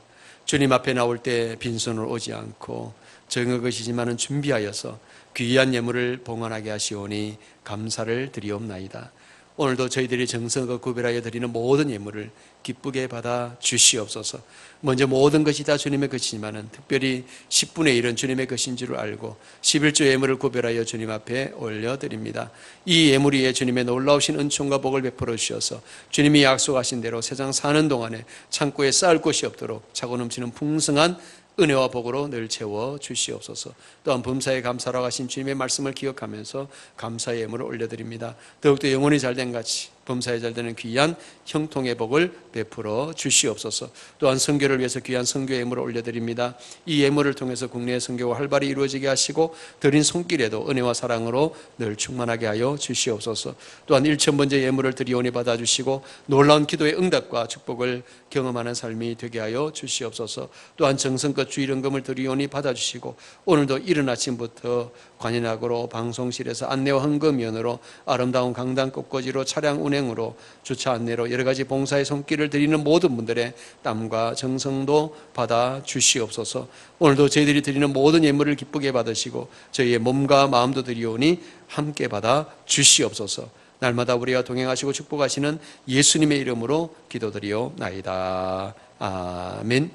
주님 앞에 나올 때 빈손으로 오지 않고 적은 것이지만은 준비하여서 귀한 예물을 봉헌하게 하시오니 감사를 드리옵나이다. 오늘도 저희들이 정성과 구별하여 드리는 모든 예물을 기쁘게 받아 주시옵소서. 먼저 모든 것이 다 주님의 것이지만은 특별히 10분의 1은 주님의 것인 줄 알고 11조 예물을 구별하여 주님 앞에 올려드립니다. 이 예물 위에 주님의 놀라우신 은총과 복을 베풀어 주셔서 주님이 약속하신 대로 세상 사는 동안에 창고에 쌓을 곳이 없도록 차고 넘치는 풍성한 은혜와 복으로 늘 채워 주시옵소서. 또한 범사에 감사로 하신 주님의 말씀을 기억하면서 감사의 예물을 올려드립니다. 더욱더 영혼이 잘된 같이 범사에 잘되는 귀한 형통의 복을 베풀어 주시옵소서. 또한 선교를 위해서 귀한 선교 예물을 올려드립니다. 이 예물을 통해서 국내의 선교가 활발히 이루어지게 하시고 드린 손길에도 은혜와 사랑으로 늘 충만하게 하여 주시옵소서. 또한 1,000번째 예물을 드리오니 받아주시고 놀라운 기도의 응답과 축복을 경험하는 삶이 되게 하여 주시옵소서. 또한 정성껏 주일헌금을 드리오니 받아주시고 오늘도 이른 아침부터 관현악으로 방송실에서 안내와 헌금위원으로 아름다운 강당 꽃꽂이로 차량 운행으로 주차 안내로 여러 가지 봉사의 손길을 드리는 모든 분들의 땀과 정성도 받아 주시옵소서. 오늘도 저희들이 드리는 모든 예물을 기쁘게 받으시고 저희의 몸과 마음도 드리오니 함께 받아 주시옵소서. 날마다 우리와 동행하시고 축복하시는 예수님의 이름으로 기도드리옵나이다. 아멘.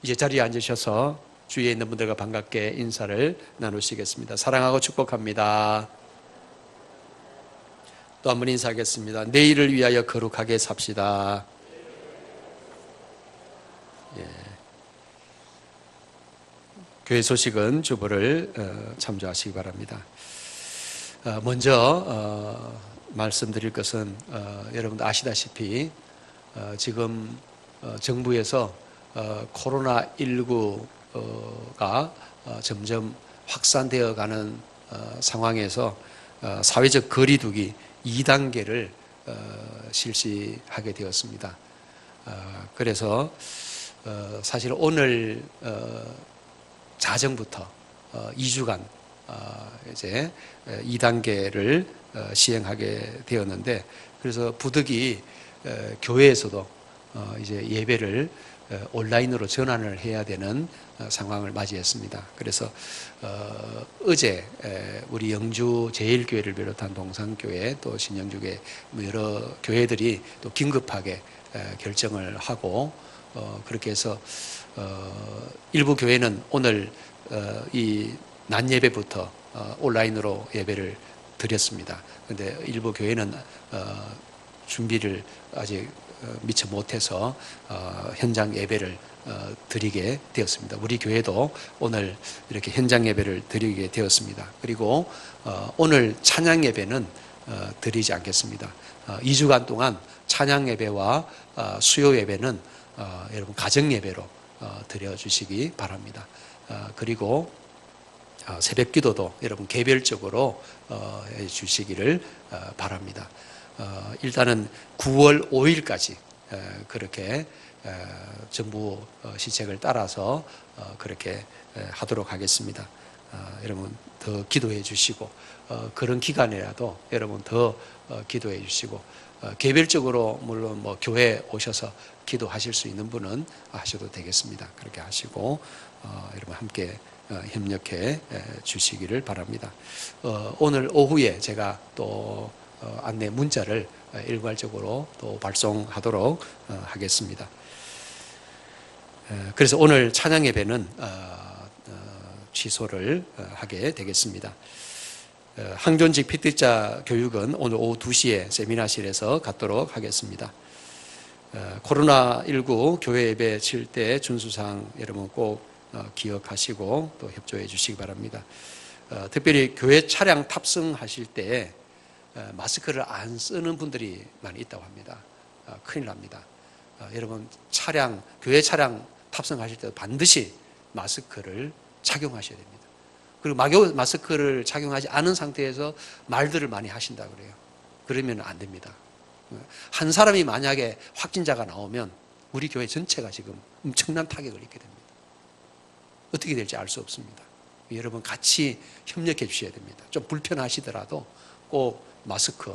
이제 자리에 앉으셔서 주위에 있는 분들과 반갑게 인사를 나누시겠습니다. 사랑하고 축복합니다. 또 한 번 인사하겠습니다. 내일을 위하여 거룩하게 삽시다. 예. 교회 소식은 주보를 참조하시기 바랍니다. 먼저 말씀드릴 것은 여러분도 아시다시피 지금 정부에서 코로나19가 점점 확산되어 가는 상황에서 사회적 거리두기 2단계를 실시하게 되었습니다. 그래서 사실 오늘 자정부터 2주간 이제 2단계를 시행하게 되었는데, 그래서 부득이 교회에서도 이제 예배를 온라인으로 전환을 해야 되는 상황을 맞이했습니다. 그래서 어제 우리 영주 제1교회를 비롯한 동산교회 또 신영주교회 여러 교회들이 또 긴급하게 결정을 하고 그렇게 해서 일부 교회는 오늘 이 낮 예배부터 온라인으로 예배를 드렸습니다. 그런데 일부 교회는 준비를 아직 미처 못해서 현장 예배를 드리게 되었습니다. 우리 교회도 오늘 이렇게 현장 예배를 드리게 되었습니다. 그리고 오늘 찬양 예배는 드리지 않겠습니다. 2주간 동안 찬양 예배와 수요 예배는 여러분 가정 예배로 드려주시기 바랍니다. 그리고 새벽 기도도 여러분 개별적으로 해주시기를 바랍니다. 일단은 9월 5일까지 그렇게 정부 시책을 따라서 그렇게 하도록 하겠습니다. 여러분 더 기도해 주시고 그런 기간이라도 여러분 더 기도해 주시고 개별적으로 물론 뭐 교회에 오셔서 기도하실 수 있는 분은 하셔도 되겠습니다. 그렇게 하시고 여러분 함께 협력해 주시기를 바랍니다. 오늘 오후에 제가 또 안내 문자를 일괄적으로 또 발송하도록 하겠습니다. 그래서 오늘 찬양 예배는 취소를 하게 되겠습니다. 항존직 피트자 교육은 오늘 오후 2시에 세미나실에서 갖도록 하겠습니다. 코로나19 교회 예배 칠 때 준수사항 여러분 꼭 기억하시고 또 협조해 주시기 바랍니다. 특별히 교회 차량 탑승하실 때 마스크를 안 쓰는 분들이 많이 있다고 합니다. 큰일 납니다. 여러분 교회 차량 탑승하실 때 반드시 마스크를 착용하셔야 됩니다. 그리고 마스크를 착용하지 않은 상태에서 말들을 많이 하신다 그래요. 그러면 안 됩니다. 한 사람이 만약에 확진자가 나오면 우리 교회 전체가 지금 엄청난 타격을 입게 됩니다. 어떻게 될지 알 수 없습니다. 여러분 같이 협력해 주셔야 됩니다. 좀 불편하시더라도 꼭 마스크,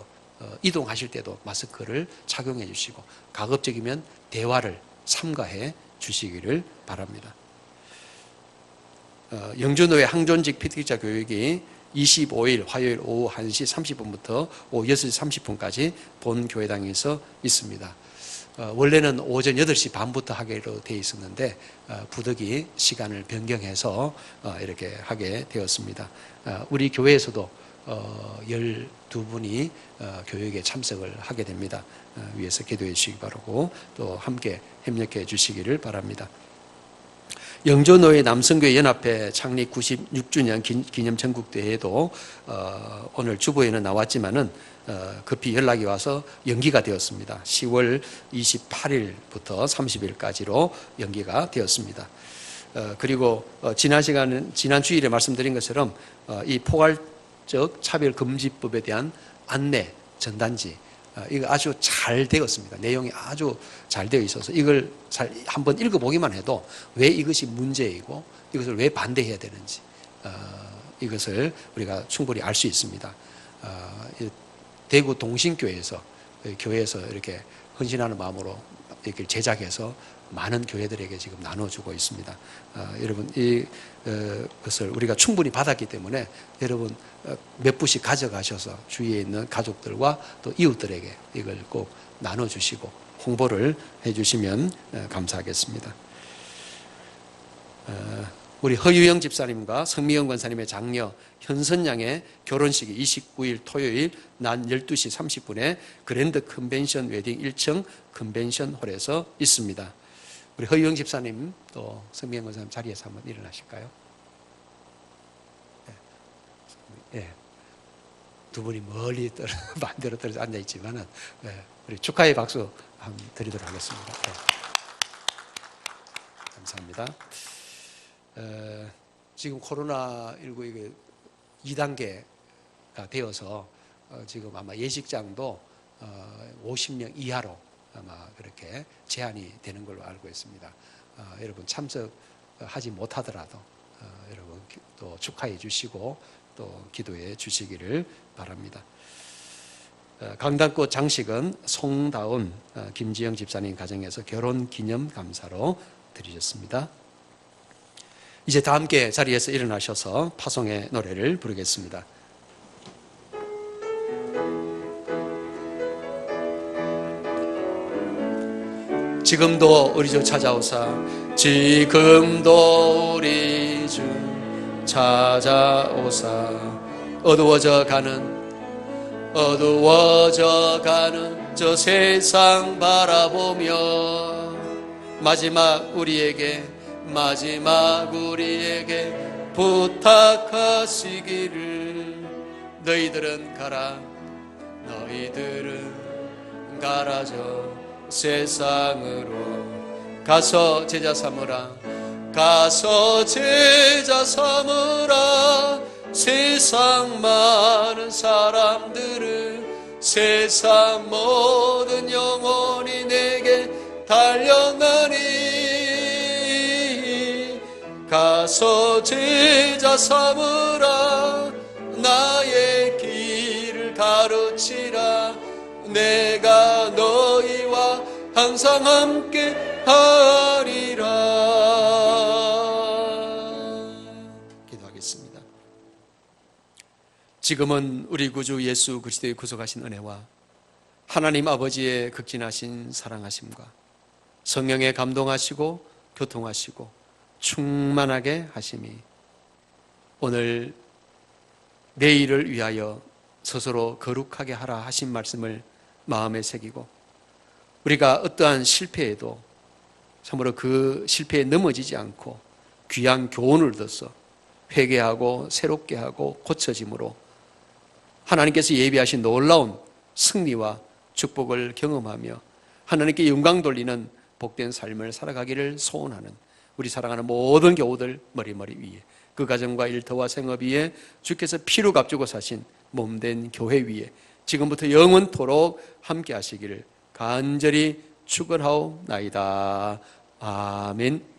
이동하실 때도 마스크를 착용해 주시고 가급적이면 대화를 삼가해 주시기를 바랍니다. 영주노회 항존직 피트기자 교육이 25일 화요일 오후 1시 30분부터 오후 6시 30분까지 본 교회당에서 있습니다. 원래는 오전 8시 반부터 하기로 되어 있었는데 부득이 시간을 변경해서 이렇게 하게 되었습니다. 우리 교회에서도 12분이 교육에 참석을 하게 됩니다. 위에서 기도해 주시기 바라고 또 함께 협력해 주시기를 바랍니다. 영조노회 남성교회 연합회 창립 96주년 기념 전국대회도 오늘 주보에는 나왔지만은 급히 연락이 와서 연기가 되었습니다. 10월 28일부터 30일까지로 연기가 되었습니다. 그리고 지난 주일에 말씀드린 것처럼 이 포괄적 차별금지법에 대한 안내 전단지 이거 아주 잘 되었습니다. 내용이 아주 잘 되어 있어서 이걸 잘 한번 읽어보기만 해도 왜 이것이 문제이고 이것을 왜 반대해야 되는지 이것을 우리가 충분히 알 수 있습니다. 대구 동신교회에서 교회에서 이렇게 헌신하는 마음으로 이렇게 제작해서 많은 교회들에게 지금 나눠주고 있습니다. 여러분 이것을 우리가 충분히 받았기 때문에 여러분 몇 부씩 가져가셔서 주위에 있는 가족들과 또 이웃들에게 이걸 꼭 나눠주시고 홍보를 해주시면 감사하겠습니다. 우리 허유영 집사님과 성미영 권사님의 장녀 현선양의 결혼식이 29일 토요일 낮 12시 30분에 그랜드 컨벤션 웨딩 1층 컨벤션홀에서 있습니다. 우리 허유영 집사님 또 성미영 권사님 자리에서 한번 일어나실까요? 네. 두 분이 멀리 반대로 떨어져 앉아 있지만은 우리 축하의 박수 한번 드리도록 하겠습니다. 네. 감사합니다. 지금 코로나19 이게 2단계가 되어서 지금 아마 예식장도 50명 이하로 아마 그렇게 제한이 되는 걸로 알고 있습니다. 여러분 참석하지 못하더라도 여러분 또 축하해 주시고 또 기도해 주시기를 바랍니다. 강단꽃 장식은 송다운 김지영 집사님 가정에서 결혼 기념 감사로 드리셨습니다. 이제 다 함께 자리에서 일어나셔서 파송의 노래를 부르겠습니다. 지금도 우리 주 찾아오사 지금도 우리 주 찾아오사 어두워져 가는 저 세상 바라보며 마지막 우리에게 부탁하시기를 너희들은 가라 저 세상으로 가서 제자 삼으라 세상 많은 사람들을 세상 모든 영혼이 내게 달려나 와서 제자 삼으라. 나의 길을 가르치라. 내가 너희와 항상 함께 하리라. 기도하겠습니다. 지금은 우리 구주 예수 그리스도의 구속하신 은혜와 하나님 아버지의 극진하신 사랑하심과 성령의 감동하시고 교통하시고 충만하게 하심이 오늘 내일을 위하여 스스로 거룩하게 하라 하신 말씀을 마음에 새기고 우리가 어떠한 실패에도 참으로 그 실패에 넘어지지 않고 귀한 교훈을 얻어서 회개하고 새롭게 하고 고쳐짐으로 하나님께서 예비하신 놀라운 승리와 축복을 경험하며 하나님께 영광 돌리는 복된 삶을 살아가기를 소원하는 우리 사랑하는 모든 교우들 머리머리 위에 그 가정과 일터와 생업 위에 주께서 피로 값주고 사신 몸된 교회 위에 지금부터 영원토록 함께 하시기를 간절히 축원하옵나이다. 아멘.